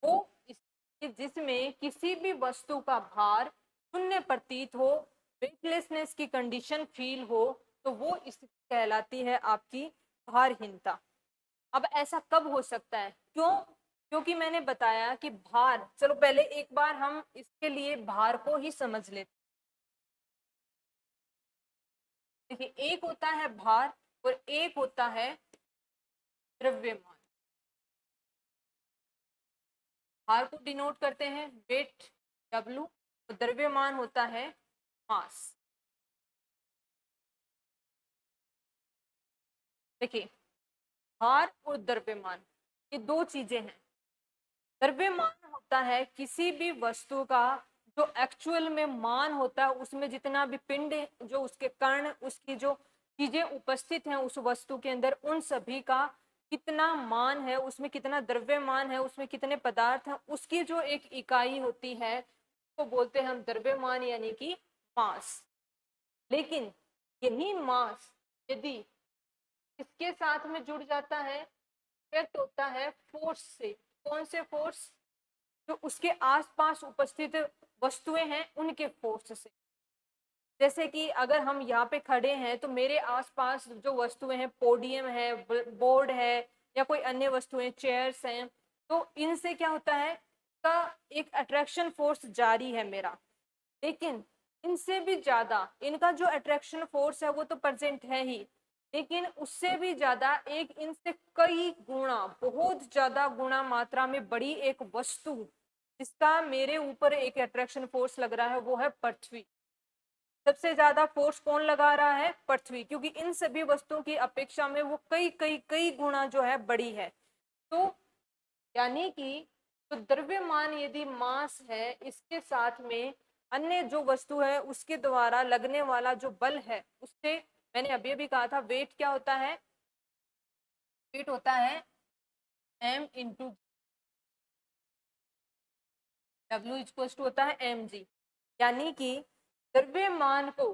वो स्थिति जिसमें किसी भी वस्तु का भार शून्य प्रतीत हो, वेटलेसनेस की कंडीशन फील हो, तो वो स्थिति कहलाती है आपकी भारहीनता। अब ऐसा कब हो सकता है? क्यों? क्योंकि मैंने बताया कि भार, चलो पहले एक बार हम इसके लिए भार को ही समझ लेते। देखिए, एक होता है भार और एक होता है द्रव्यमान। भार को डिनोट करते हैं वेट W, तो द्रव्यमान होता है मास। देखिए, भार और द्रव्यमान ये दो चीजें हैं। द्रव्यमान होता है किसी भी वस्तु का जो एक्चुअल में मान होता है, उसमें जितना भी पिंड, जो उसके कण, उसकी जो चीजें उपस्थित हैं उस वस्तु के अंदर, उन सभी का कितना मान है, उसमें कितना द्रव्यमान है, उसमें कितने पदार्थ हैं, उसकी जो एक इकाई होती है तो बोलते हैं हम द्रव्यमान, यानी कि मास। लेकिन यही मास यदि इसके साथ में जुड़ जाता है, इफेक्ट होता है फोर्स से। कौन से फोर्स? जो उसके आसपास उपस्थित वस्तुएं हैं उनके फोर्स से। जैसे कि अगर हम यहाँ पे खड़े हैं तो मेरे आसपास जो वस्तुएं हैं, पोडियम है, बोर्ड है, या कोई अन्य वस्तुएं, चेयर्स हैं, तो इनसे क्या होता है का एक अट्रैक्शन फोर्स जारी है मेरा। लेकिन इनसे भी ज्यादा इनका जो अट्रैक्शन फोर्स है वो तो प्रेजेंट है ही, लेकिन उससे भी ज्यादा एक इनसे कई गुना, बहुत ज्यादा गुना मात्रा में बड़ी एक वस्तु जिसका मेरे ऊपर एक अट्रैक्शन फोर्स लग रहा है, वो है पृथ्वी। सबसे ज्यादा फोर्स कौन लगा रहा है? पृथ्वी, क्योंकि इन सभी वस्तुओं की अपेक्षा में वो कई कई कई गुना जो है बड़ी है। तो यानी कि तो द्रव्यमान यदि मास है, इसके साथ में अन्य जो वस्तु है उसके द्वारा लगने वाला जो बल है, उससे मैंने अभी अभी कहा था वेट क्या होता है? वेट होता है m into W equal to होता है mg। यानी कि द्रव्यमान को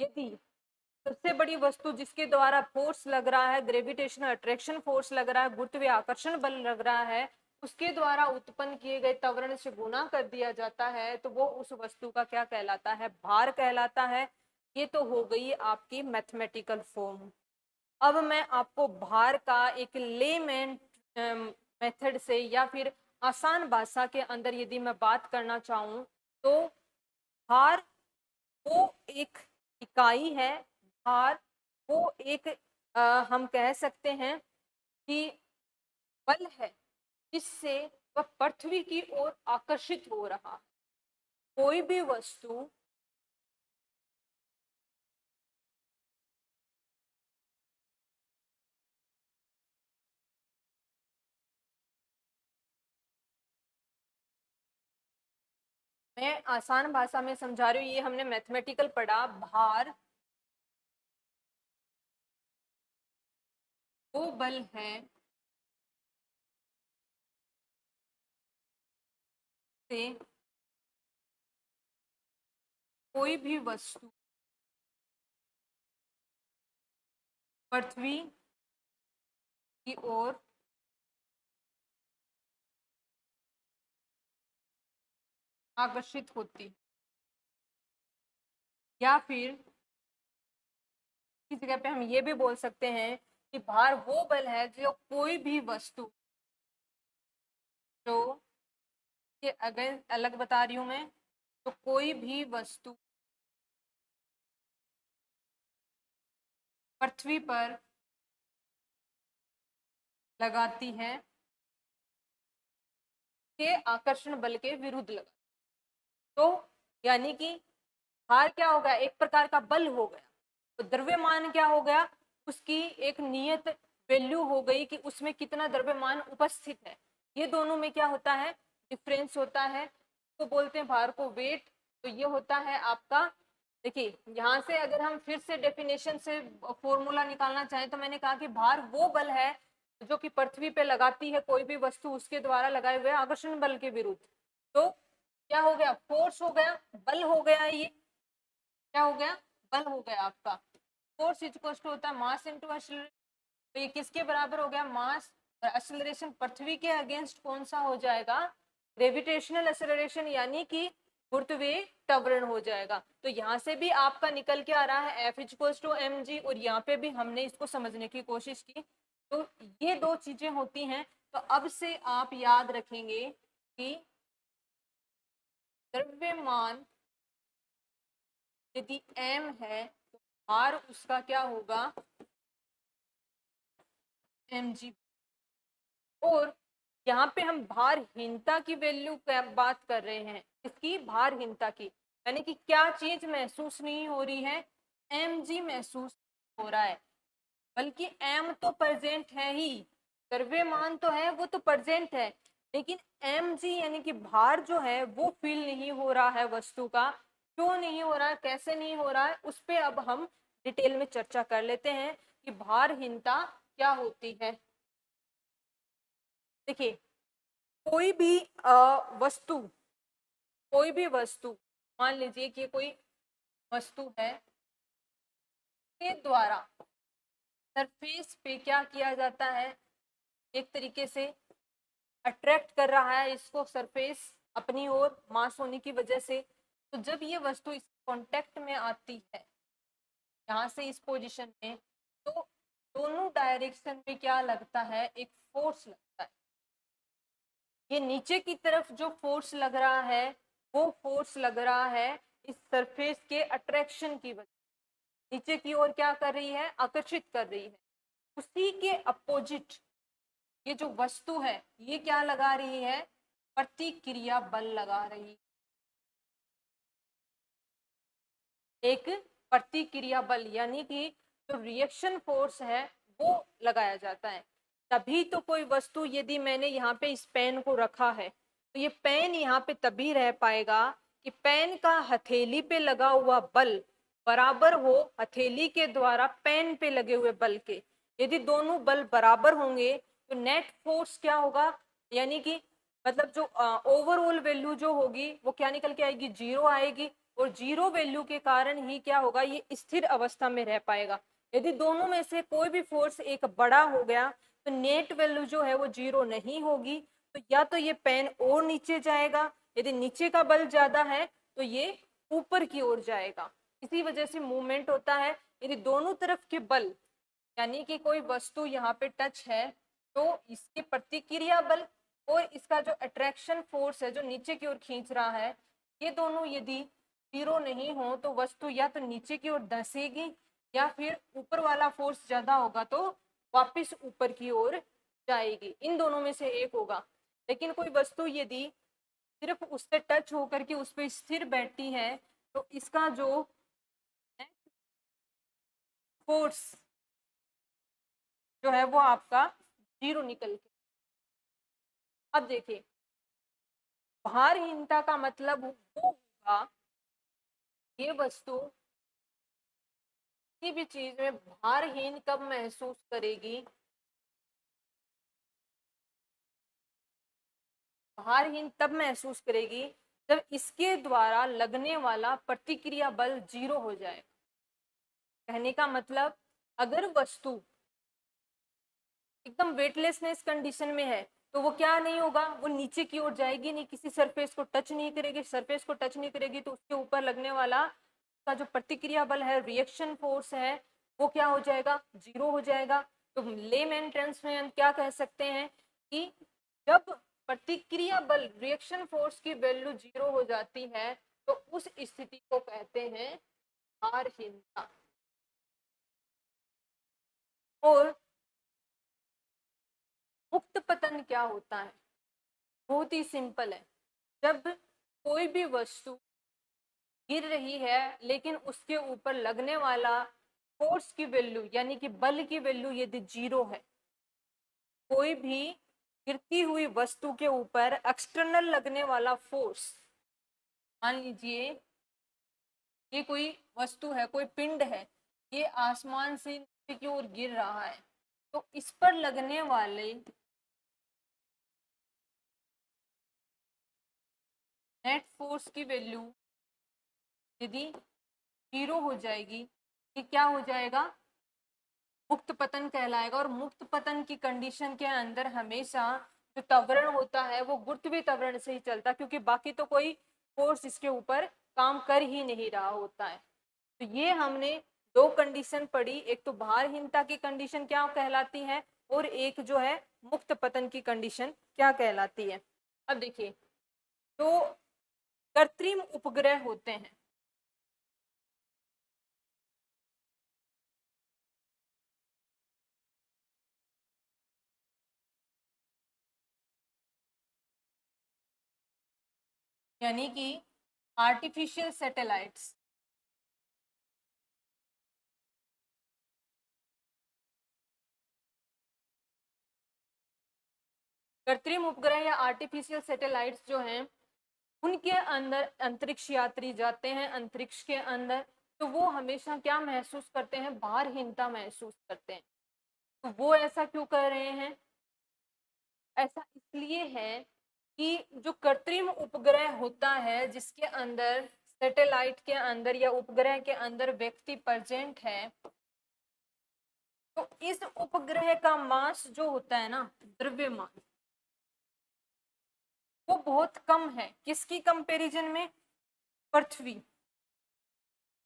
यदि सबसे बड़ी वस्तु जिसके द्वारा फोर्स लग रहा है, ग्रेविटेशनल अट्रैक्शन फोर्स लग रहा है, गुरुत्वीय आकर्षण बल लग रहा है, उसके द्वारा उत्पन्न किए गए त्वरण से गुना कर दिया जाता है, तो वो उस वस्तु का क्या कहलाता है? भार कहलाता है। ये तो हो गई आपकी मैथमेटिकल फॉर्म। अब मैं आपको भार का एक लेमैन मेथड से या फिर आसान भाषा के अंदर यदि मैं बात करना चाहूँ, तो भार वो एक इकाई है। भार वो एक हम कह सकते हैं कि बल है जिससे वह पृथ्वी की ओर आकर्षित हो रहा है। कोई भी वस्तु मैं आसान भाषा में समझा रही हूँ, ये हमने मैथमेटिकल पढ़ा। भार वो बल है से कोई भी वस्तु पृथ्वी की ओर आकर्षित होती, या फिर इस जगह पे हम ये भी बोल सकते हैं कि भार वो बल है जो कोई भी वस्तु, जो ये अगर अलग बता रही हूं मैं, तो कोई भी वस्तु पृथ्वी पर लगाती है के आकर्षण बल के विरुद्ध लगा, तो यानी कि भार क्या हो गया, एक प्रकार का बल हो गया, तो द्रव्यमान क्या हो गया, उसकी एक नियत वैल्यू हो गई कि उसमें कितना द्रव्यमान उपस्थित है। ये दोनों में क्या होता है, डिफरेंस होता है, तो बोलते हैं भार को वेट। तो ये होता है आपका, देखिए यहाँ से अगर हम फिर से डेफिनेशन से फॉर्मूला निकालना चाहें तो मैंने कहा कि भार वो बल है जो कि पृथ्वी पे लगाती है कोई भी वस्तु उसके द्वारा लगाए हुए आकर्षण बल के विरुद्ध। तो क्या हो गया, फोर्स हो गया, बल हो गया, ये क्या हो गया, बल हो गया आपका। फोर्स इक्वल टू होता है मास इनटू एक्सीलरेशन, तो ये किसके बराबर हो गया, मास और एक्सीलरेशन पृथ्वी के अगेंस्ट कौन सा हो जाएगा, ग्रेविटेशनल एक्सीलरेशन, यानी कि गुरुत्वीय त्वरण हो जाएगा। तो यहाँ से भी आपका निकल के आ रहा है F इक्वल टू mg, और यहाँ पे भी हमने इसको समझने की कोशिश की। तो ये दो चीजें होती हैं। तो अब से आप याद रखेंगे कि द्रव्यमान यदि m है तो भार उसका क्या होगा, mg। और यहाँ पे हम भारहीनता की वैल्यू बात कर रहे हैं, इसकी भारहीनता की, यानी कि क्या चीज महसूस नहीं हो रही है, mg महसूस हो रहा है, बल्कि m तो प्रेजेंट है ही, द्रव्यमान तो है वो तो प्रेजेंट है, लेकिन mg यानी कि भार जो है वो फील नहीं हो रहा है वस्तु का। क्यों नहीं हो रहा है, कैसे नहीं हो रहा है, उस पर अब हम डिटेल में चर्चा कर लेते हैं कि भारहीनता क्या होती है। देखिए कोई भी वस्तु, कोई भी वस्तु, मान लीजिए कि कोई वस्तु है के द्वारा सरफेस पे क्या किया जाता है, एक तरीके से अट्रैक्ट कर रहा है इसको सरफेस अपनी ओर, मास होने की वजह से। तो जब ये वस्तु इस कांटेक्ट में आती है यहाँ से इस पोजीशन में, तो दोनों डायरेक्शन में क्या लगता है, एक फोर्स लगता है। ये नीचे की तरफ जो फोर्स लग रहा है वो फोर्स लग रहा है इस सरफेस के अट्रैक्शन की वजह, नीचे की ओर क्या कर रही है, आकर्षित कर रही है। उसी के अपोजिट ये जो वस्तु है ये क्या लगा रही है, प्रतिक्रिया बल लगा रही है, एक प्रतिक्रिया बल, यानी कि जो रिएक्शन फोर्स है वो लगाया जाता है। तभी तो कोई वस्तु, यदि मैंने यहाँ पे इस पेन को रखा है तो ये पेन यहाँ पे तभी रह पाएगा कि पेन का हथेली पे लगा हुआ बल बराबर हो हथेली के द्वारा पेन पे लगे हुए बल के। यदि दोनों बल बराबर होंगे तो नेट फोर्स क्या होगा, यानी कि मतलब जो ओवरऑल वैल्यू जो होगी वो क्या निकल के आएगी, जीरो आएगी। और जीरो वैल्यू के कारण ही क्या होगा, ये स्थिर अवस्था में रह पाएगा। यदि दोनों में से कोई भी फोर्स एक बड़ा हो गया तो नेट वैल्यू जो है वो जीरो नहीं होगी। तो या तो ये पेन और नीचे जाएगा, यदि नीचे का बल ज्यादा है तो ये ऊपर की ओर जाएगा। इसी वजह से मूवमेंट होता है। यदि दोनों तरफ के बल, यानी कि कोई वस्तु यहाँ पे टच है तो इसके प्रतिक्रिया बल और इसका जो अट्रैक्शन फोर्स है जो नीचे की ओर खींच रहा है, ये दोनों यदि जीरो नहीं हो तो वस्तु या तो नीचे की ओर धंसेगी या फिर ऊपर वाला फोर्स ज्यादा होगा तो वापस ऊपर की ओर जाएगी। इन दोनों में से एक होगा। लेकिन कोई वस्तु यदि सिर्फ उससे टच होकर के उस पर स्थिर बैठती है तो इसका जो फोर्स जो है वो आपका जीरो निकल के। अब देखिए भारहीनता का मतलब वो होगा, ये वस्तु किसी भी चीज में भारहीन कब महसूस करेगी, भारहीन तब महसूस करेगी जब इसके द्वारा लगने वाला प्रतिक्रिया बल जीरो हो जाए। कहने का मतलब अगर वस्तु एकदम वेटलेसनेस कंडीशन में है तो वो क्या नहीं होगा, वो नीचे की ओर जाएगी नहीं, किसी सरफेस को टच नहीं करेगी। सरफेस को टच नहीं करेगी तो उसके ऊपर लगने वाला का जो प्रतिक्रिया बल है, रिएक्शन फोर्स है, वो क्या हो जाएगा, जीरो हो जाएगा। तो लेमैन टर्म्स में हम क्या कह सकते हैं कि जब प्रतिक्रिया बल, रिएक्शन फोर्स की वैल्यू जीरो हो जाती है तो उस स्थिति को कहते हैं भारहीनता। और मुक्त पतन क्या होता है? बहुत ही सिंपल है। जब कोई भी वस्तु गिर रही है लेकिन उसके ऊपर लगने वाला फोर्स की वैल्यू यानी कि बल की वैल्यू यदि 0 है, कोई भी गिरती हुई वस्तु के ऊपर एक्सटर्नल लगने वाला फोर्स, मान लीजिए ये कोई वस्तु है, कोई पिंड है, ये आसमान से नीचे की ओर गिर रहा है, तो इस पर लगने वाले नेट फोर्स की वैल्यू यदि 0 हो जाएगी, ये क्या हो जाएगा? मुक्त पतन कहलाएगा। और मुक्त पतन की कंडीशन के अंदर हमेशा जो त्वरण होता है वो गुरुत्वीय त्वरण से ही चलता है, क्योंकि बाकी तो कोई फोर्स इसके ऊपर काम कर ही नहीं रहा होता है। तो ये हमने दो कंडीशन पढ़ी, एक तो भारहीनता की कंडीशन क्या कहलाती है और एक जो है मुक्त पतन की कंडीशन क्या कहलाती है। अब देखिए, तो कृत्रिम उपग्रह होते हैं, यानी कि आर्टिफिशियल सैटेलाइट्स, कृत्रिम उपग्रह या आर्टिफिशियल सैटेलाइट्स जो हैं उनके अंदर अंतरिक्ष यात्री जाते हैं अंतरिक्ष के अंदर, तो वो हमेशा क्या महसूस करते हैं? भारहीनता महसूस करते हैं। तो वो ऐसा क्यों कर रहे हैं? ऐसा इसलिए है कि जो कृत्रिम उपग्रह होता है जिसके अंदर सैटेलाइट के अंदर या उपग्रह के अंदर व्यक्ति प्रेजेंट है, तो इस उपग्रह का मास जो होता है ना, द्रव्यमान, वो बहुत कम है। किसकी कंपैरिजन में? पृथ्वी।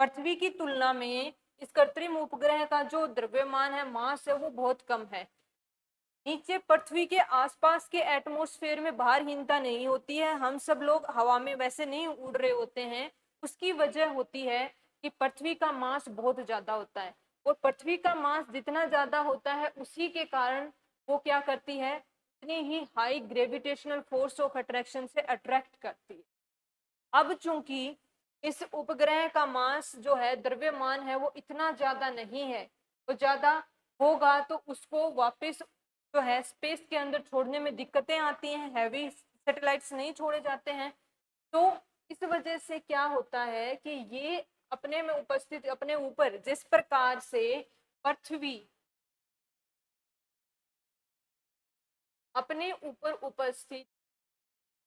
पृथ्वी की तुलना में इस कृत्रिम उपग्रह का जो द्रव्यमान है, मास है, वो बहुत कम है। नीचे पृथ्वी के आसपास के एटमॉस्फेयर में भारहीनता नहीं होती है, हम सब लोग हवा में वैसे नहीं उड़ रहे होते हैं। उसकी वजह होती है कि पृथ्वी का मास बहुत ज्यादा होता है, और पृथ्वी का मास जितना ज्यादा होता है उसी के कारण वो क्या करती है? इतनी ही high gravitational force of attraction से अट्रैक्ट करती है। अब चूंकि इस उपग्रह का मास जो है, द्रव्यमान है, वो इतना ज्यादा नहीं है, वो ज्यादा होगा तो उसको वापस जो है स्पेस के अंदर छोड़ने में दिक्कतें आती हैं, हैवी सैटेलाइट्स नहीं छोड़े जाते हैं। तो इस वजह से क्या होता है कि ये अपने में उपस्थित, अपने ऊपर जिस प्रकार से पृथ्वी अपने ऊपर उपस्थित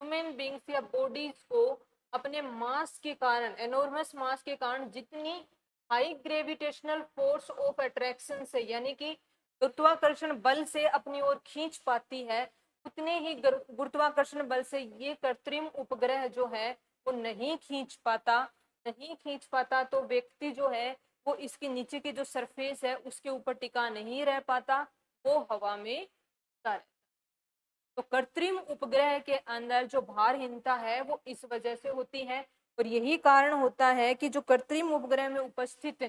ह्यूमन बींग्स या बॉडीज को अपने मास के कारण, एनॉर्मस मास के कारण जितनी high gravitational force of attraction से यानी कि गुरुत्वाकर्षण बल से अपनी ओर खींच पाती है, उतने ही गुरुत्वाकर्षण बल से ये कृत्रिम उपग्रह जो है वो नहीं खींच पाता। नहीं खींच पाता तो व्यक्ति जो है वो इसके नीचे की जो सरफेस है उसके ऊपर टिका नहीं रह पाता, वो हवा में उड़ता रहता। तो कृत्रिम उपग्रह के अंदर जो भारहीनता है वो इस वजह से होती है, और यही कारण होता है कि जो कृत्रिम उपग्रह में उपस्थित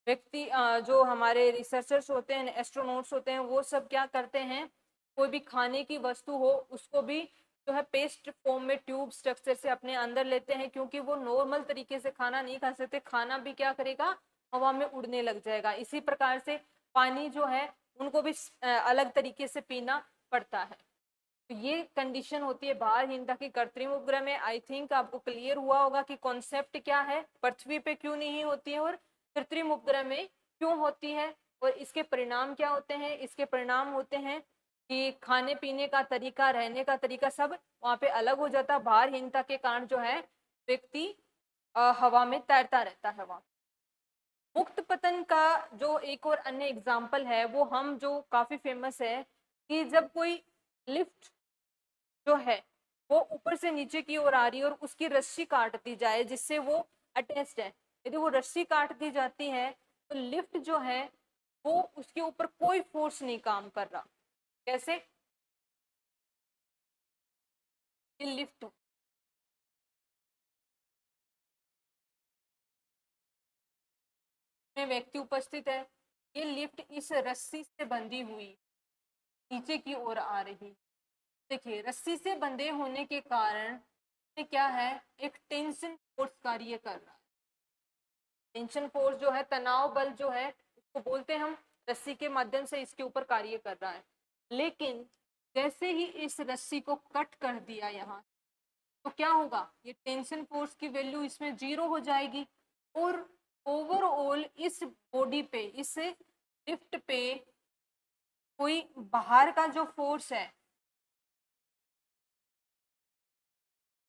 व्यक्ति, जो हमारे रिसर्चर्स होते हैं, एस्ट्रोनॉट्स होते हैं, वो सब क्या करते हैं? कोई भी खाने की वस्तु हो उसको भी जो है पेस्ट फॉर्म में ट्यूब स्ट्रक्चर से अपने अंदर लेते हैं, क्योंकि वो नॉर्मल तरीके से खाना नहीं खा सकते, खाना भी क्या करेगा? हवा में उड़ने लग जाएगा। इसी प्रकार से पानी जो है उनको भी अलग तरीके से पीना पड़ता है। तो ये कंडीशन होती है भारहीनता की कृत्रिम उपग्रह में। आई थिंक आपको क्लियर हुआ होगा कि कॉन्सेप्ट क्या है, पृथ्वी पे क्यों नहीं होती है और कृत्रिम उपग्रह में क्यों होती है, और इसके परिणाम क्या होते हैं। इसके परिणाम होते हैं कि खाने पीने का तरीका, रहने का तरीका सब वहाँ पे अलग हो जाता। भारहीनता के कारण जो है व्यक्ति हवा में तैरता रहता है वहाँ। मुक्त पतन का जो एक और अन्य एग्जाम्पल है वो हम जो काफी फेमस है कि जब कोई लिफ्ट जो है वो ऊपर से नीचे की ओर आ रही है और उसकी रस्सी काट दी जाए जिससे वो अटैच्ड है, यदि वो रस्सी काट दी जाती है तो लिफ्ट जो है वो उसके ऊपर कोई फोर्स नहीं काम कर रहा। कैसे? लिफ्ट में व्यक्ति उपस्थित है, ये लिफ्ट इस रस्सी से बंधी हुई नीचे की ओर आ रही। देखिए रस्सी से बंधे होने के कारण क्या है, एक टेंशन फोर्स कार्य कर रहा है। टेंशन फोर्स जो है, तनाव बल जो है, उसको बोलते हैं हम, रस्सी के माध्यम से इसके ऊपर कार्य कर रहा है। लेकिन जैसे ही इस रस्सी को कट कर दिया यहाँ, तो क्या होगा, ये टेंशन फोर्स की वैल्यू इसमें 0 हो जाएगी और ओवरऑल इस बॉडी पे, इस लिफ्ट पे कोई बाहर का जो फोर्स है,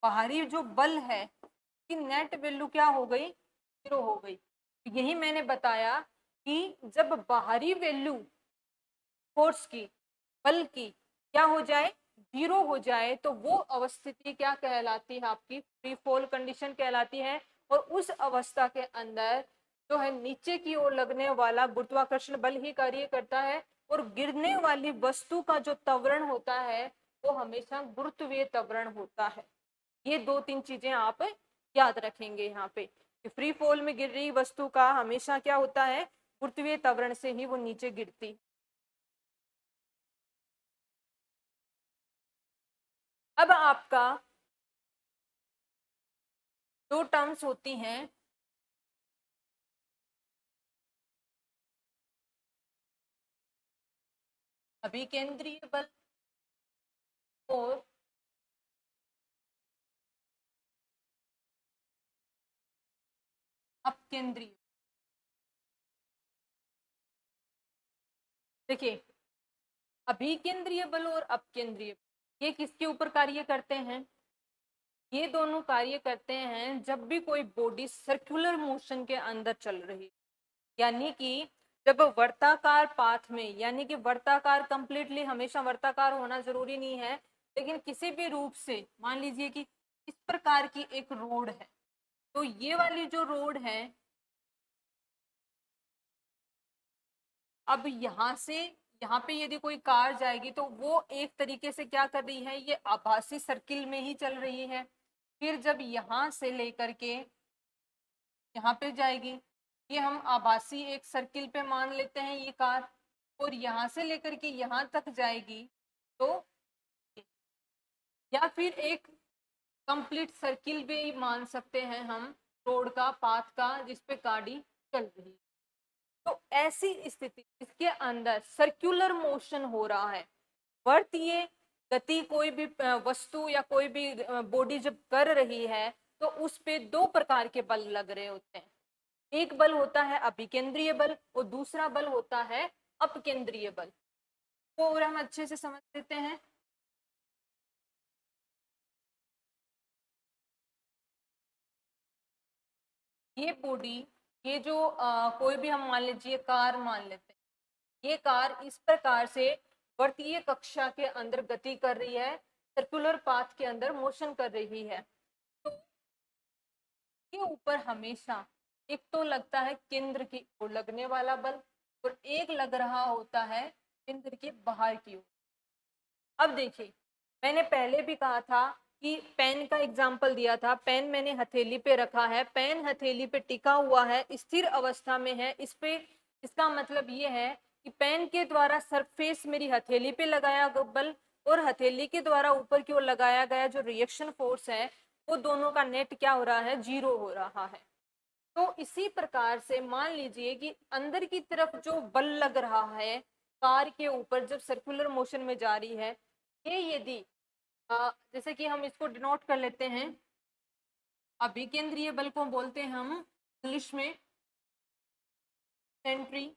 बाहरी जो बल है, कि नेट वैल्यू क्या हो गई, 0 हो गई। यही मैंने बताया कि जब बाहरी वैल्यू फोर्स की, बल की क्या हो जाए, 0 हो जाए, तो वो अवस्थिति क्या कहलाती है, आपकी फ्री फॉल कंडीशन कहलाती है। और उस अवस्था के अंदर जो है नीचे की ओर लगने वाला गुरुत्वाकर्षण बल ही कार्य करता है और गिरने वाली वस्तु का जो त्वरण होता है वो हमेशा गुरुत्वीय त्वरण होता है। ये 2-3 चीजें आप याद रखेंगे यहाँ पे कि फ्री फॉल में गिर रही वस्तु का हमेशा क्या होता है, गुरुत्वीय त्वरण से ही वो नीचे गिरती। अब आपका 2 टर्म्स होती हैं, अभिकेंद्रीय बल और अपकेंद्रीय। देखिए अभिकेंद्रीय बल और अपकेंद्रीय ये किसके ऊपर कार्य करते हैं, ये दोनों कार्य करते हैं जब भी कोई बॉडी सर्कुलर मोशन के अंदर चल रही, यानी कि जब वर्ताकार पाथ में, यानी कि वर्ताकार कंप्लीटली हमेशा वर्ताकार होना जरूरी नहीं है, लेकिन किसी भी रूप से मान लीजिए कि इस प्रकार की एक रोड है, तो ये वाली जो रोड है, अब यहाँ से यहाँ पे यदि कोई कार जाएगी तो वो एक तरीके से क्या कर रही है, ये आभासी सर्किल में ही चल रही है। फिर जब यहाँ से लेकर के यहाँ पे जाएगी, ये हम आभासी एक सर्किल पे मान लेते हैं ये कार, और यहाँ से लेकर के यहाँ तक जाएगी तो, या फिर एक कंप्लीट सर्किल भी मान सकते हैं हम रोड का, पाथ का, जिसपे गाड़ी चल रही है। तो ऐसी स्थिति इसके अंदर सर्कुलर मोशन हो रहा है, वर्तीय गति कोई भी वस्तु या कोई भी बॉडी जब कर रही है तो उस पे 2 प्रकार के बल लग रहे होते हैं। एक बल होता है अभिकेंद्रीय बल और दूसरा बल होता है अपकेंद्रीय बल। तो और हम अच्छे से समझ लेते हैं। ये बॉडी, ये जो कोई भी हम मान लीजिए कार मान लेते हैं, ये कार इस प्रकार से वर्तीय कक्षा के अंदर गति कर रही है, सर्कुलर पाथ के अंदर मोशन कर रही है। तो के ऊपर हमेशा एक तो लगता है केंद्र की ओर लगने वाला बल और एक लग रहा होता है केंद्र के बाहर की ओर। अब देखिए मैंने पहले भी कहा था कि पेन का एग्जाम्पल दिया था, पेन मैंने हथेली पे रखा है, पेन हथेली पे टिका हुआ है, स्थिर अवस्था में है, इस पे, इसका मतलब ये है कि पेन के द्वारा सरफेस मेरी हथेली पे लगाया बल और हथेली के द्वारा ऊपर की ओर लगाया गया जो रिएक्शन फोर्स है वो दोनों का नेट क्या हो रहा है, 0 हो रहा है। तो इसी प्रकार से मान लीजिए कि अंदर की तरफ जो बल लग रहा है कार के ऊपर जब सर्कुलर मोशन में जा रही है, ये यदि जैसे कि हम इसको डिनोट कर लेते हैं, अभिकेंद्रीय बल को बोलते हैं हम इंग्लिश में सेंट्रीपिटल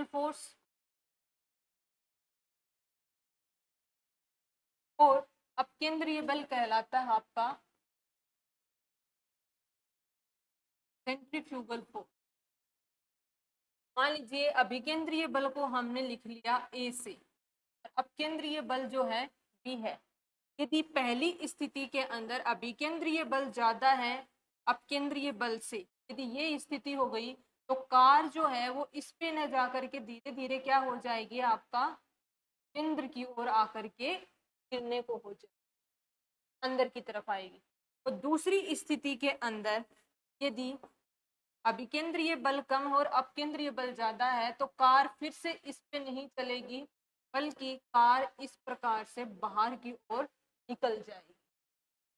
फोर्स, और अपकेंद्रीय बल कहलाता है आपका सेंट्रीफ्यूगल फोर्स। मान लीजिए अभिकेंद्रीय बल को हमने लिख लिया ए से, अपकेंद्रीय बल जो है बी है। यदि पहली स्थिति के अंदर अभिकेंद्रीय बल ज्यादा है अपकेंद्रीय बल से, यदि ये स्थिति हो गई तो कार जो है वो इस पे न जाकर के धीरे धीरे क्या हो जाएगी, आपका केंद्र की ओर आकर के गिरने को हो जाए, अंदर की तरफ आएगी। और दूसरी स्थिति के अंदर यदि अभिकेंद्रीय बल कम और अपकेंद्रीय बल ज्यादा है तो कार फिर से इस पे नहीं चलेगी, बल्कि कार इस प्रकार से बाहर की ओर निकल जाएगी।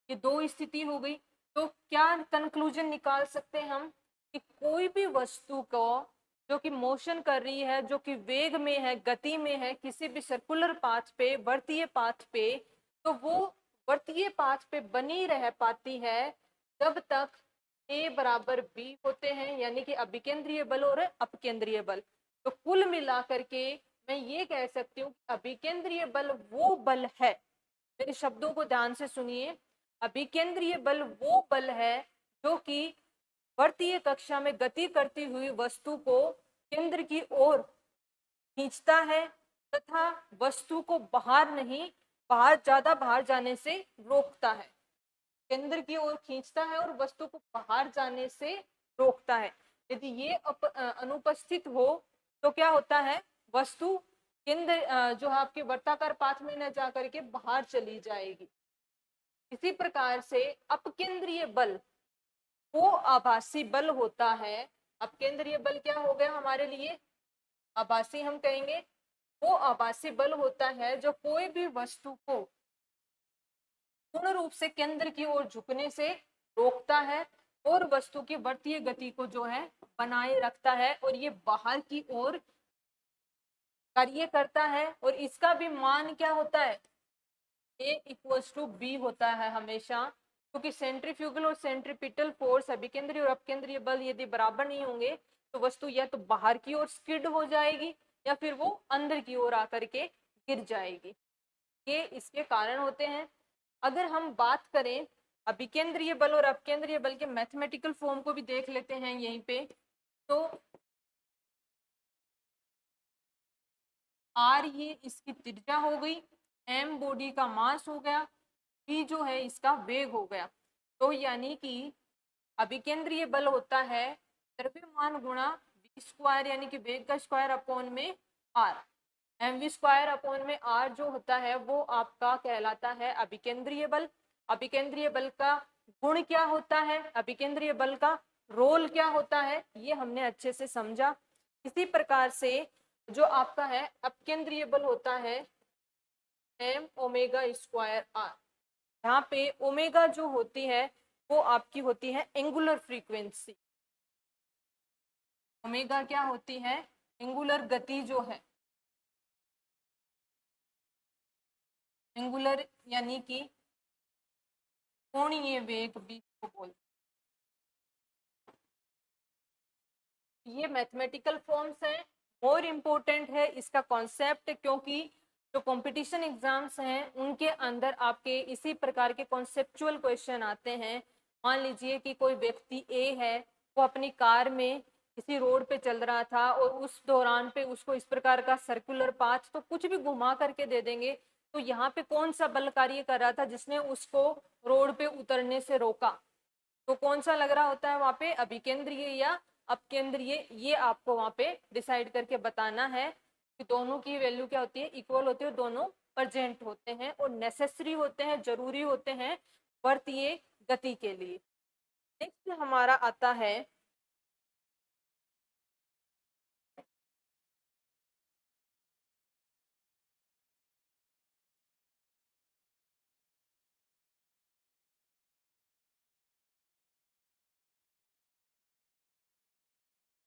ये दो स्थिति हो गई। तो क्या कंक्लूजन निकाल सकते हैं हम कि कोई भी वस्तु को जो कि मोशन कर रही है, जो कि वेग में है, गति में है, किसी भी सर्कुलर पाथ पे, वर्तीय पाथ पे, तो वो वर्तीय पाथ पे बनी रह पाती है जब तक ए बराबर बी होते हैं, यानी कि अभिकेंद्रीय बल और अपकेंद्रीय बल। तो कुल मिलाकर के मैं ये कह सकती हूँ अभिकेंद्रीय बल वो बल है, मेरे शब्दों को ध्यान से सुनिए, अभिकेंद्रीय बल वो बल है जो कि वर्तीय कक्षा में गति करती हुई वस्तु को केंद्र की ओर खींचता है तथा वस्तु को बाहर नहीं, ज्यादा बाहर जाने से रोकता है। केंद्र की ओर खींचता है और वस्तु को बाहर जाने से रोकता है। यदि ये अनुपस्थित हो तो क्या होता है, वस्तु केंद्र जो आपके वर्ताकार पाथ में न जा करके बाहर चली जाएगी। इसी प्रकार से अपकेंद्रीय बल वो आभासी बल होता है। अपकेंद्रीय बल क्या हो गया हमारे लिए, आभासी हम कहेंगे। वो आभासी बल होता है जो कोई भी वस्तु को पूर्ण रूप से केंद्र की ओर झुकने से रोकता है और वस्तु की वर्तीय गति को जो है बनाए रखता है, और ये बाहर की ओर कार्य करता है। और इसका भी मान क्या होता है, A इक्वल्स टू बी होता है हमेशा, क्योंकि सेंट्रीफ्यूगल और सेंट्रीपिटल फोर्स, अभिकेंद्रीय और अपकेंद्रीय बल यदि बराबर नहीं होंगे तो वस्तु या तो बाहर की ओर स्किड हो जाएगी या फिर वो अंदर की ओर आकर के गिर जाएगी। ये इसके कारण होते हैं। अगर हम बात करें अभिकेंद्रीय बल और अपकेंद्रीय बल के मैथमेटिकल फॉर्म को भी देख लेते हैं यहीं पे, तो आर ये इसकी त्रिज्या हो गई, एम बॉडी का मास हो गया, पी जो है इसका वेग हो गया। तो यानी कि अभिकेंद्रीय बल होता है द्रव्यमान गुणा वी स्क्वायर, यानी कि वेग का स्क्वायर अपॉन में R. M V square upon में आर जो होता है वो आपका कहलाता है अभिकेंद्रीय बल। अभिकेंद्रीय बल का गुण क्या होता है, अभिकेंद्रीय बल का रोल क्या होता है, ये हमने अच्छे से समझा। इसी प्रकार से जो आपका है अपकेंद्रीय बल होता है एम ओमेगा स्क्वायर आर। यहाँ पे ओमेगा जो होती है वो आपकी होती है एंगुलर फ्रीक्वेंसी। ओमेगा क्या होती है, एंगुलर गति जो है, एंगुलर यानी कि कोणीय वेग भी को बोलते हैं। ये मैथमेटिकल फॉर्म्स हैं, मोर इम्पोर्टेंट है इसका कॉन्सेप्ट, क्योंकि जो कंपटीशन एग्जाम्स हैं उनके अंदर आपके इसी प्रकार के कॉन्सेप्चुअल क्वेश्चन आते हैं। मान लीजिए कि कोई व्यक्ति ए है, वो अपनी कार में किसी रोड पे चल रहा था और उस दौरान पे उसको इस प्रकार का सर्कुलर पाथ, तो कुछ भी घुमा करके दे देंगे, तो यहाँ पे कौन सा बल कार्य कर रहा था जिसने उसको रोड पे उतरने से रोका, तो कौन सा लग रहा होता है वहां पे, अभिकेंद्रीय या अपकेंद्रीय, ये आपको वहां पे डिसाइड करके बताना है कि दोनों की वैल्यू क्या होती है, इक्वल होती है, दोनों प्रेजेंट होते हैं और नेसेसरी होते हैं, जरूरी होते हैं वर्तीय गति के लिए। नेक्स्ट हमारा आता है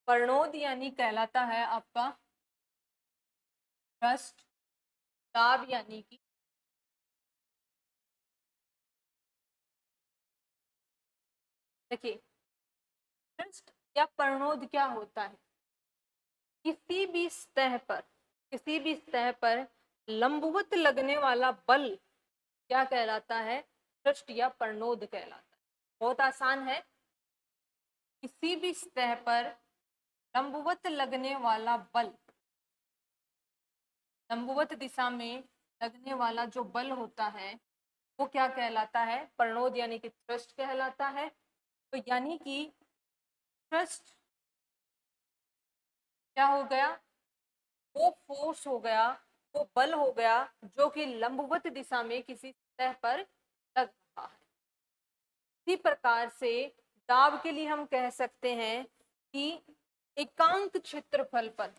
वर्णोद, यानी कहलाता है आपका थ्रस्ट। दाब यानी कि देखिए थ्रस्ट या वर्णोद क्या होता है, किसी भी सतह पर, किसी भी सतह पर लंबवत लगने वाला बल क्या कहलाता है, थ्रस्ट या वर्णोद कहलाता है। बहुत आसान है, किसी भी सतह पर लंबवत लगने वाला बल, लंबवत दिशा में लगने वाला जो बल होता है वो क्या कहलाता है, प्रणोद यानी कि थ्रस्ट कहलाता है। तो यानी कि थ्रस्ट क्या हो गया, वो फोर्स हो गया, वो बल हो गया जो कि लंबवत दिशा में किसी सतह पर लग रहा है। इसी प्रकार से दाब के लिए हम कह सकते हैं कि एकांक क्षेत्रफल पर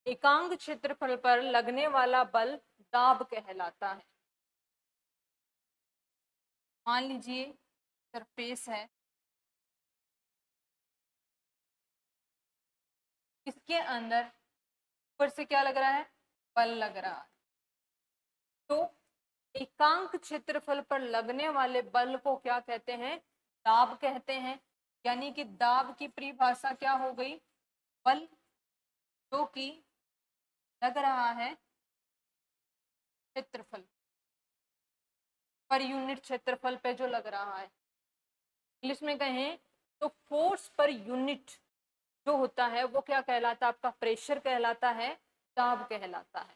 एकांक क्षेत्रफल पर लगने वाला बल दाब कहलाता है। मान लीजिए सरफेस है, इसके अंदर ऊपर से क्या लग रहा है, बल लग रहा है। तो एकांक क्षेत्रफल पर लगने वाले बल को क्या कहते हैं, दाब कहते हैं। यानी कि दाब की परिभाषा क्या हो गई, बल जो कि लग रहा है क्षेत्रफल पर यूनिट क्षेत्रफल पे जो लग रहा है। इंग्लिश में कहें तो फोर्स पर यूनिट जो होता है वो क्या कहलाता है, आपका प्रेशर कहलाता है, दाब कहलाता है।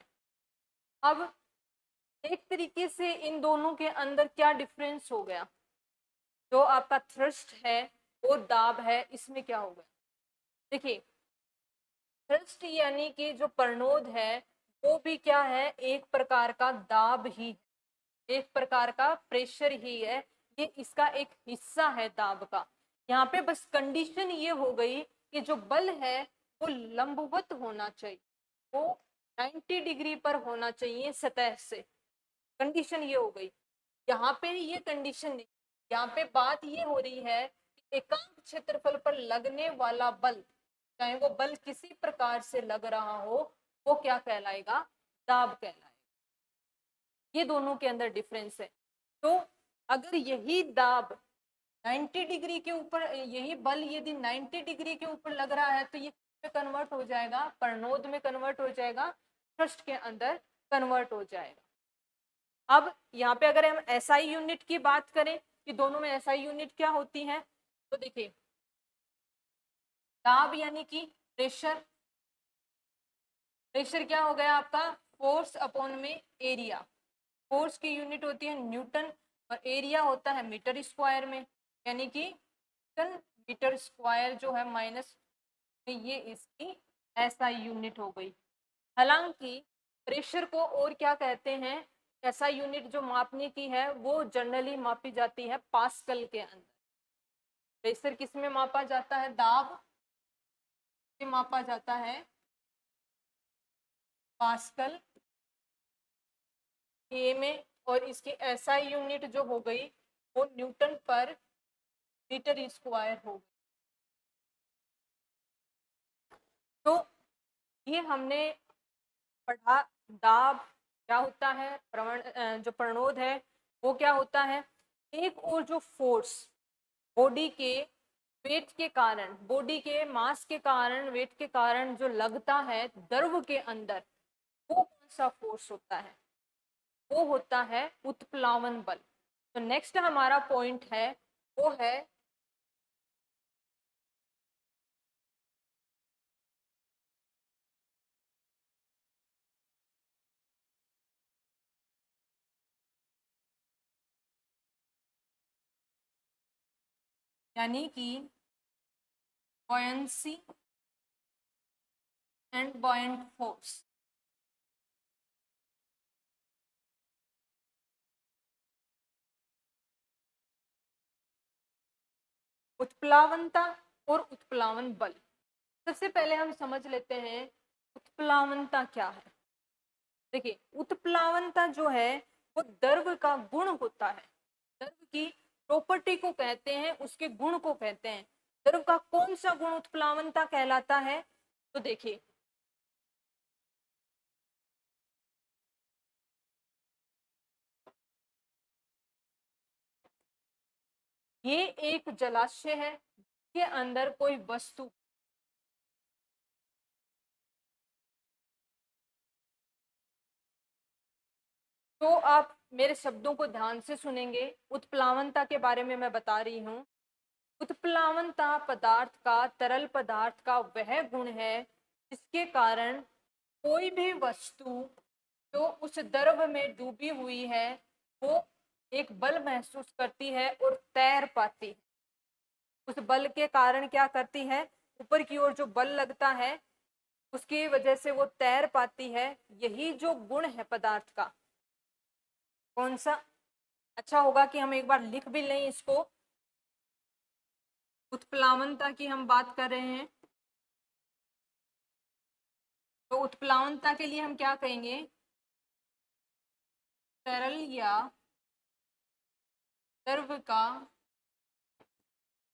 अब एक तरीके से इन दोनों के अंदर क्या डिफरेंस हो गया, जो आपका थ्रस्ट है वो दाब है, इसमें क्या हो गया। देखिए थ्रस्ट यानी कि जो प्रणोद है वो भी क्या है, एक प्रकार का दाब ही, एक प्रकार का प्रेशर ही है, ये इसका एक हिस्सा है दाब का। यहाँ पे बस कंडीशन ये हो गई कि जो बल है वो लंबवत होना चाहिए, वो 90 डिग्री पर होना चाहिए सतह से, कंडीशन ये हो गई। यहाँ पे ये कंडीशन नहीं, यहाँ पे बात ये हो रही है कि एकांक क्षेत्रफल पर लगने वाला बल, चाहे वो बल किसी प्रकार से लग रहा हो, वो क्या कहलाएगा, दाब कहलाएगा। ये दोनों के अंदर डिफरेंस है। तो अगर यही दाब 90 डिग्री के ऊपर, यही बल यदि 90 डिग्री के ऊपर लग रहा है तो ये कन्वर्ट हो जाएगा, प्रणोद में कन्वर्ट हो जाएगा, थ्रस्ट के अंदर कन्वर्ट हो जाएगा। अब यहाँ पे अगर हम एसआई यूनिट की बात करें कि दोनों में एसआई यूनिट क्या होती है, तो देखिए दाब यानी कि प्रेशर, प्रेशर क्या हो गया आपका, फोर्स अपॉन में एरिया। फोर्स की यूनिट होती है न्यूटन और एरिया होता है मीटर स्क्वायर में, यानी कि मीटर स्क्वायर जो है माइनस, ये इसकी एसआई यूनिट हो गई। हालांकि प्रेशर को और क्या कहते हैं, ऐसा यूनिट जो मापने की है वो जनरली मापी जाती है पास्कल के अंदर। प्रेशर किस में मापा जाता है, दाब में मापा जाता है पास्कल ए में, और इसकी एसआई यूनिट जो हो गई वो न्यूटन पर मीटर स्क्वायर हो गई। तो ये हमने पढ़ा दाब क्या होता है, जो प्रणोद है वो क्या होता है। एक और जो फोर्स बॉडी के वेट के कारण, बॉडी के मास के कारण, वेट के कारण जो लगता है द्रव के अंदर, वो कौन सा फोर्स होता है, वो होता है उत्प्लावन बल। तो नेक्स्ट हमारा पॉइंट है वो है यानी कि buoyancy एंड buoyant फोर्स। उत्प्लावनता और उत्प्लावन बल, सबसे पहले हम समझ लेते हैं उत्प्लावनता क्या है। देखिए उत्प्लावनता जो है वो द्रव का गुण होता है, द्रव की प्रॉपर्टी को कहते हैं, उसके गुण को कहते हैं। द्रव का कौन सा गुण उत्प्लावनता कहलाता है, तो देखिए ये एक जलाशय है के अंदर कोई वस्तु, तो आप मेरे शब्दों को ध्यान से सुनेंगे, उत्प्लावनता के बारे में मैं बता रही हूँ। उत्प्लावनता पदार्थ का, तरल पदार्थ का वह गुण है जिसके कारण कोई भी वस्तु जो उस द्रव में डूबी हुई है वो एक बल महसूस करती है और तैर पाती है। उस बल के कारण क्या करती है, ऊपर की ओर जो बल लगता है उसकी वजह से वो तैर पाती है। यही जो गुण है पदार्थ का, कौन सा, अच्छा होगा कि हम एक बार लिख भी लें इसको। उत्प्लावनता की हम बात कर रहे हैं, तो उत्प्लावनता के लिए हम क्या कहेंगे, तरल या द्रव का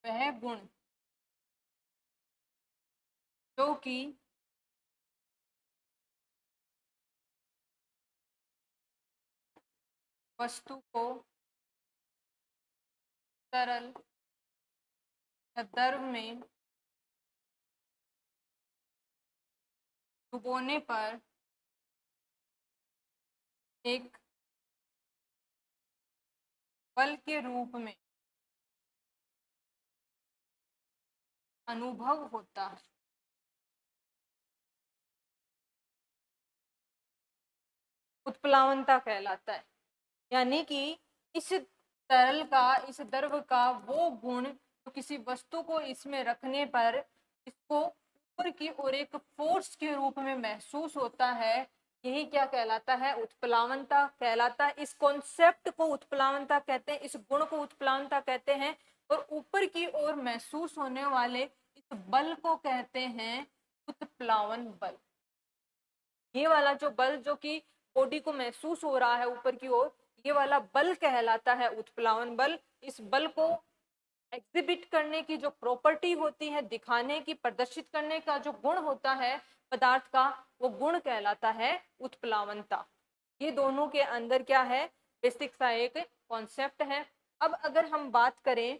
वह गुण जो कि वस्तु को तरल या द्रव में डुबोने पर एक बल के रूप में अनुभव होता है। उत्प्लावनता कहलाता है। यानी कि इस तरल का, इस द्रव का वो गुण जो किसी वस्तु को इसमें रखने पर इसको ऊपर की ओर एक फोर्स के रूप में महसूस होता है, यही क्या कहलाता है, उत्प्लावनता कहलाता है। इस कॉन्सेप्ट को उत्प्लावनता कहते हैं, इस गुण को उत्प्लावनता कहते हैं। और ऊपर की ओर महसूस होने वाले इस बल को कहते हैं उत्प्लावन बल। ये वाला जो बल जो कि बॉडी को महसूस हो रहा है ऊपर की ओर, ये वाला बल कहलाता है उत्प्लावन बल। इस बल को एग्जिबिट करने की जो प्रॉपर्टी होती है, दिखाने की, प्रदर्शित करने का जो गुण होता है पदार्थ का, वो गुण कहलाता है उत्प्लावनता। ये दोनों के अंदर क्या है, बेसिक सा एक कॉन्सेप्ट है। अब अगर हम बात करें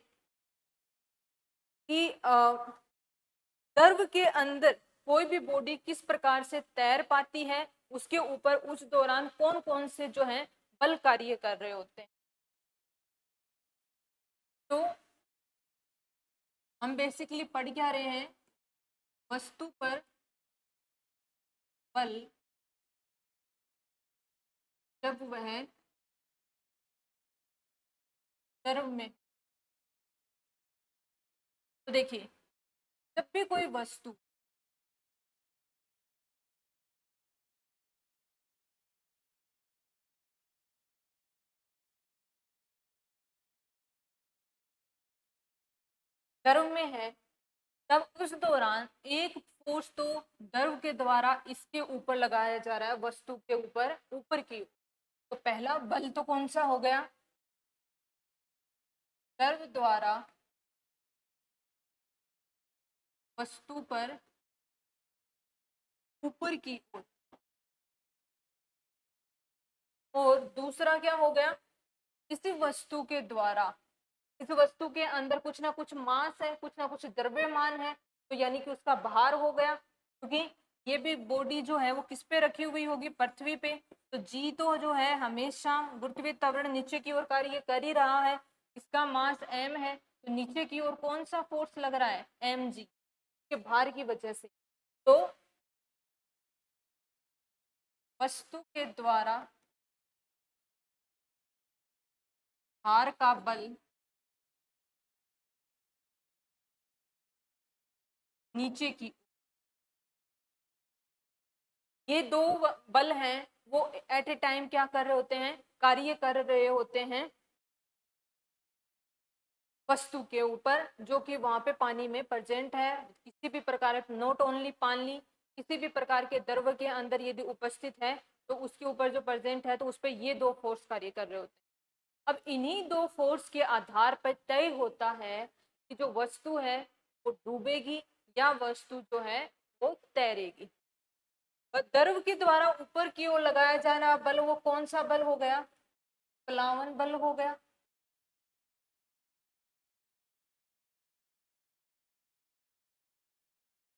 कि द्रव के अंदर कोई भी बॉडी किस प्रकार से तैर पाती है, उसके ऊपर उस दौरान कौन कौन से जो है बल कार्य कर रहे होते हैं। तो हम बेसिकली पढ़ क्या रहे हैं, वस्तु पर बल जब वह द्रव में, तो देखिए जब भी कोई वस्तु द्रव में है, तब उस दौरान एक फोर्स तो द्रव के द्वारा इसके ऊपर लगाया जा रहा है, वस्तु के ऊपर, ऊपर की। तो पहला बल तो कौन सा हो गया, द्रव द्वारा वस्तु पर ऊपर की ओर। और दूसरा क्या हो गया, किसी वस्तु के द्वारा, इस वस्तु के अंदर कुछ ना कुछ मास है, कुछ ना कुछ द्रव्यमान है, तो यानी कि उसका भार हो गया। क्योंकि ये भी बॉडी जो है वो किस पे रखी हुई होगी, पृथ्वी पे। तो जी तो जो है हमेशा गुरुत्वीय त्वरण नीचे की ओर कार्य कर ही रहा है, इसका मास m है, तो नीचे की ओर कौन सा फोर्स लग रहा है, mg के भार की वजह से। तो वस्तु के द्वारा भार का बल नीचे की, ये दो बल हैं वो एट ए टाइम क्या कर रहे होते हैं, कार्य कर रहे होते हैं वस्तु के ऊपर, जो कि वहां पे पानी में प्रेजेंट है। किसी भी प्रकार, नॉट ओनली पानी, किसी भी प्रकार के द्रव के अंदर यदि उपस्थित है तो उसके ऊपर जो प्रेजेंट है, तो उस पर ये दो फोर्स कार्य कर रहे होते हैं। अब इन्हीं दो फोर्स के आधार पर तय होता है कि जो वस्तु है वो डूबेगी या वस्तु जो है वो तैरेगी। द्रव के द्वारा ऊपर की ओर लगाया जाना बल, वो कौन सा बल हो गया, प्लावन बल हो गया।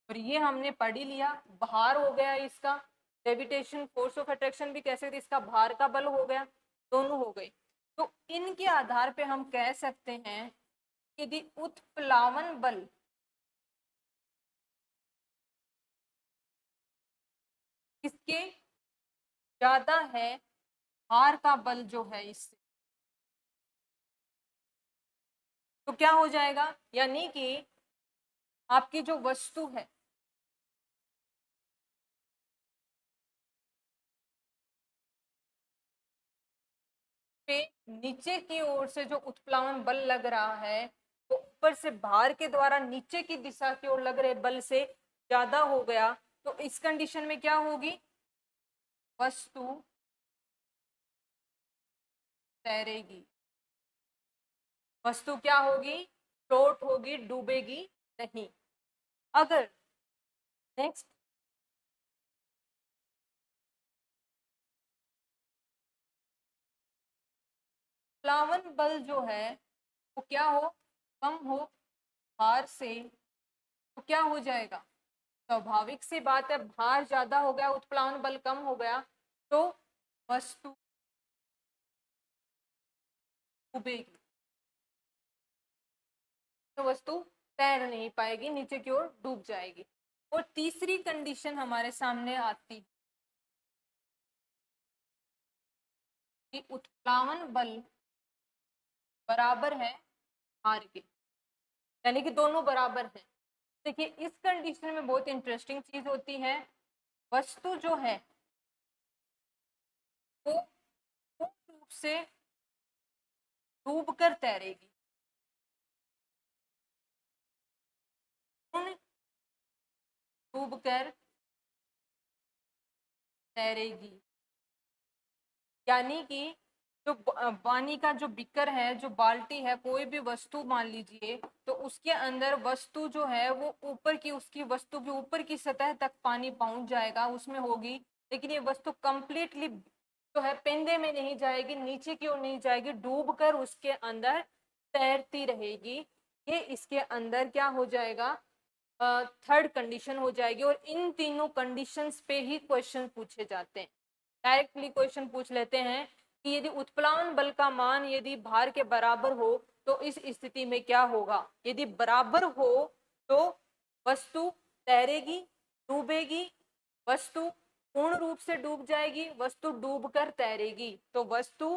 और ये हमने पढ़ ही लिया, भार हो गया इसका, ग्रेविटेशन फोर्स ऑफ अट्रैक्शन भी कह सकते, इसका भार का बल हो गया, दोनों हो गए। तो इनके आधार पे हम कह सकते हैं कि यदि उत्प्लावन बल किसके ज्यादा है भार का बल जो है इससे, तो क्या हो जाएगा, यानी कि आपकी जो वस्तु है पे नीचे की ओर से जो उत्प्लावन बल लग रहा है वो ऊपर से भार के द्वारा नीचे की दिशा की ओर लग रहे बल से ज्यादा हो गया, तो इस कंडीशन में क्या होगी, वस्तु तैरेगी। वस्तु क्या होगी, फ्लोट होगी, डूबेगी नहीं। अगर नेक्स्ट प्लावन बल जो है वो क्या हो, कम हो भार से, तो क्या हो जाएगा, स्वाभाविक सी बात है, भार ज्यादा हो गया, उत्प्लावन बल कम हो गया, तो वस्तु डूबेगी, तो वस्तु तैर नहीं पाएगी, नीचे की ओर डूब जाएगी। और तीसरी कंडीशन हमारे सामने आती है कि उत्प्लावन बल बराबर है भार के, यानी कि दोनों बराबर हैं। देखिए इस कंडीशन में बहुत इंटरेस्टिंग चीज होती है, वस्तु जो है वो पूर्ण रूप से डूब कर तैरेगी, पूर्ण डूब कर तैरेगी, यानी कि जो पानी का जो बिकर है, जो बाल्टी है, कोई भी वस्तु मान लीजिए, तो उसके अंदर वस्तु जो है वो ऊपर की, उसकी वस्तु की ऊपर की सतह तक पानी पहुंच जाएगा, उसमें होगी, लेकिन ये वस्तु कंप्लीटली जो है पेंदे में नहीं जाएगी, नीचे की ओर नहीं जाएगी, डूब कर उसके अंदर तैरती रहेगी। ये इसके अंदर क्या हो जाएगा, थर्ड कंडीशन हो जाएगी। और इन तीनों कंडीशंस पे ही क्वेश्चन पूछे जाते हैं। डायरेक्टली क्वेश्चन पूछ लेते हैं कि यदि उत्प्लावन बल का मान यदि भार के बराबर हो तो इस स्थिति में क्या होगा, यदि बराबर हो तो वस्तु तैरेगी, डूबेगी, वस्तु पूर्ण रूप से डूब जाएगी, वस्तु डूबकर तैरेगी, तो वस्तु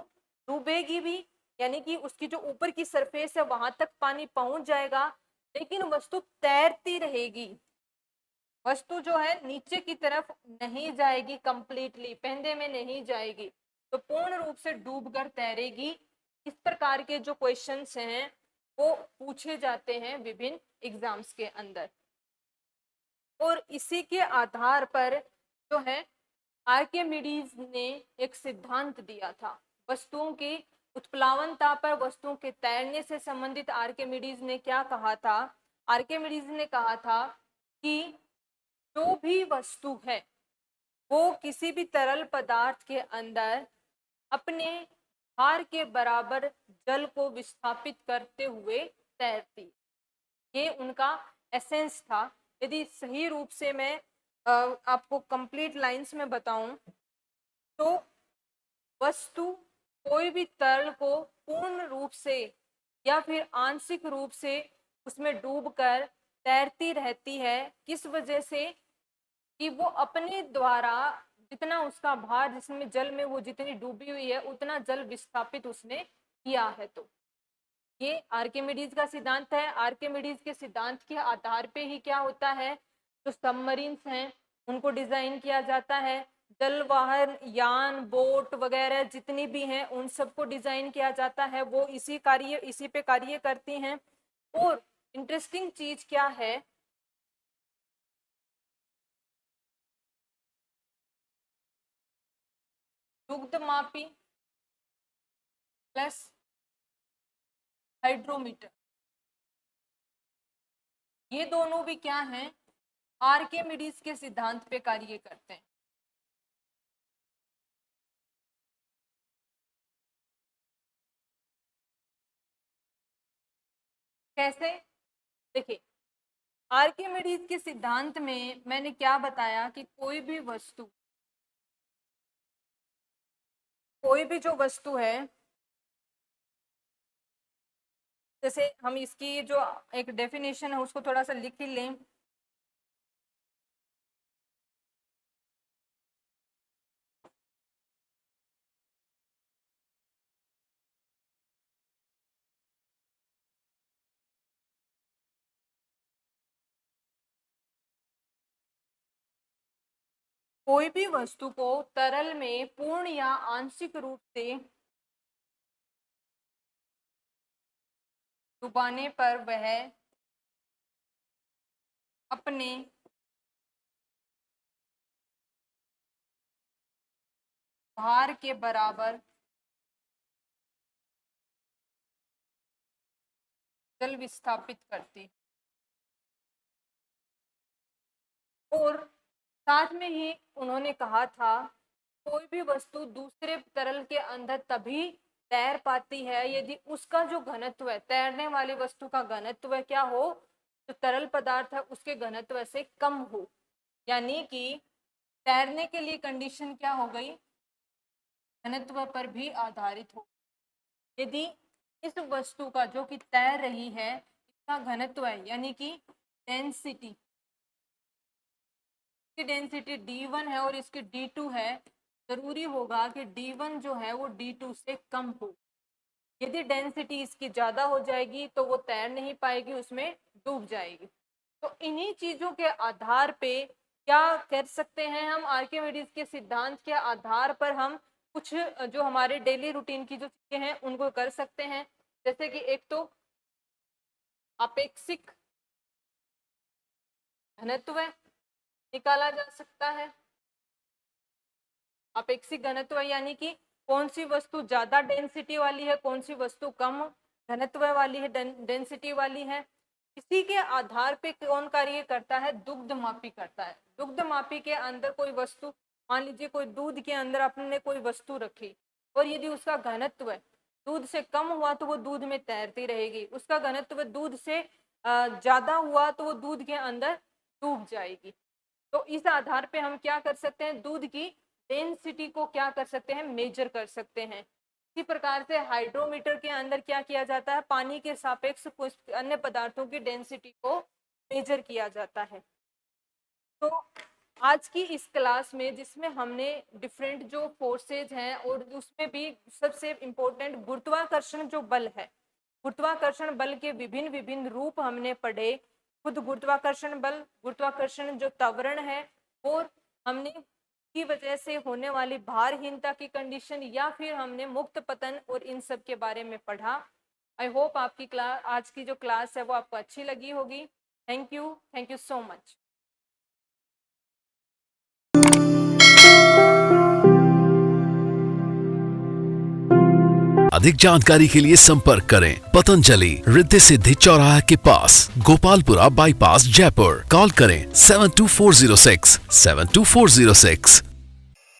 डूबेगी भी, यानी कि उसकी जो ऊपर की सरफेस है वहां तक पानी पहुंच जाएगा, लेकिन वस्तु तैरती रहेगी, वस्तु जो है नीचे की तरफ नहीं जाएगी, कंप्लीटली पेंदे में नहीं जाएगी, तो पूर्ण रूप से डूबकर तैरेगी। इस प्रकार के जो क्वेश्चंस हैं वो पूछे जाते हैं विभिन्न एग्जाम्स के अंदर। और इसी के आधार पर जो है आर्किमिडीज ने एक सिद्धांत दिया था वस्तुओं की उत्प्लावनता पर, वस्तुओं के तैरने से संबंधित आर्किमिडीज ने क्या कहा था, आर्किमिडीज ने कहा था कि जो भी वस्तु है वो किसी भी तरल पदार्थ के अंदर अपने भार के बराबर जल को विस्थापित करते हुए तैरती, ये उनका एसेंस था। यदि सही रूप से मैं आपको कंप्लीट लाइंस में बताऊं तो वस्तु कोई भी तरल को पूर्ण रूप से या फिर आंशिक रूप से उसमें डूबकर तैरती रहती है, किस वजह से, कि वो अपने द्वारा जितना उसका भार, जिसमें जल में वो जितनी डूबी हुई है उतना जल विस्थापित उसने किया है। तो ये आर्किमिडीज का सिद्धांत है। आर्किमिडीज के सिद्धांत के आधार पे ही क्या होता है, जो सबमरीन्स हैं उनको डिजाइन किया जाता है, जलवाहन यान, बोट वगैरह जितनी भी हैं उन सबको डिजाइन किया जाता है, वो इसी पे कार्य करती हैं। और इंटरेस्टिंग चीज क्या है, दुग्धमापी प्लस हाइड्रोमीटर, ये दोनों भी क्या हैं, आर्किमिडीज के सिद्धांत पे कार्य करते हैं। कैसे, देखिए आर्किमिडीज के सिद्धांत में मैंने क्या बताया कि कोई भी जो वस्तु है, जैसे हम इसकी जो एक डेफिनेशन है उसको थोड़ा सा लिख ही लें, कोई भी वस्तु को तरल में पूर्ण या आंशिक रूप से डुबाने पर वह अपने भार के बराबर जल विस्थापित करती। और साथ में ही उन्होंने कहा था कोई भी वस्तु दूसरे तरल के अंदर तभी तैर पाती है यदि उसका जो घनत्व है, तैरने वाली वस्तु का घनत्व क्या हो, जो तरल पदार्थ है उसके घनत्व से कम हो। यानी कि तैरने के लिए कंडीशन क्या हो गई, घनत्व पर भी आधारित हो। यदि इस वस्तु का जो कि तैर रही है इसका घनत्व है यानी कि डेंसिटी, की डेंसिटी d1 है और इसकी d2 है, जरूरी होगा कि d1 जो है वो d2 से कम हो। यदि डेंसिटी इसकी ज्यादा हो जाएगी तो वो तैर नहीं पाएगी, उसमें डूब जाएगी। तो इन्हीं चीजों के आधार पे क्या कर सकते हैं हम, आर्किमिडीज के सिद्धांत के आधार पर हम कुछ जो हमारे डेली रूटीन की जो चीजें हैं उनको कर सकते हैं। जैसे कि एक तो अपेक्षिक घनत्व निकाला जा सकता है। अपेक्षिक घनत्व यानी कि कौन सी वस्तु ज्यादा डेंसिटी वाली है, कौन सी वस्तु कम घनत्व वाली है, डेंसिटी वाली है। इसी के आधार पे कौन कार्य करता है, दुग्धमापी करता है। दुग्धमापी के अंदर कोई वस्तु, मान लीजिए कोई दूध के अंदर आपने कोई वस्तु रखी और यदि उसका घनत्व दूध से कम हुआ तो वो दूध में तैरती रहेगी, उसका घनत्व दूध से ज्यादा हुआ तो वो दूध के अंदर डूब जाएगी। तो इस आधार पे हम क्या कर सकते हैं, दूध की डेंसिटी को क्या कर सकते हैं, मेजर कर सकते हैं। इसी प्रकार से हाइड्रोमीटर के अंदर क्या किया जाता है, पानी के सापेक्ष कुछ अन्य पदार्थों की डेंसिटी को मेजर किया जाता है। तो आज की इस क्लास में जिसमें हमने डिफरेंट जो फोर्सेज हैं और उसमें भी सबसे इम्पोर्टेंट गुरुत्वाकर्षण जो बल है, गुरुत्वाकर्षण बल के विभिन्न विभिन्न रूप हमने पढ़े। खुद गुरुत्वाकर्षण बल, गुरुत्वाकर्षण जो त्वरण है, और हमने की वजह से होने वाली भारहीनता की कंडीशन, या फिर हमने मुक्त पतन और इन सब के बारे में पढ़ा। आई होप आपकी क्लास, आज की जो क्लास है वो आपको अच्छी लगी होगी। Thank you so much.
अधिक जानकारी के लिए संपर्क करें पतंजलि, रिद्धि सिद्धि चौराहा के पास, गोपालपुरा बाईपास, जयपुर। कॉल करें 72406 72406।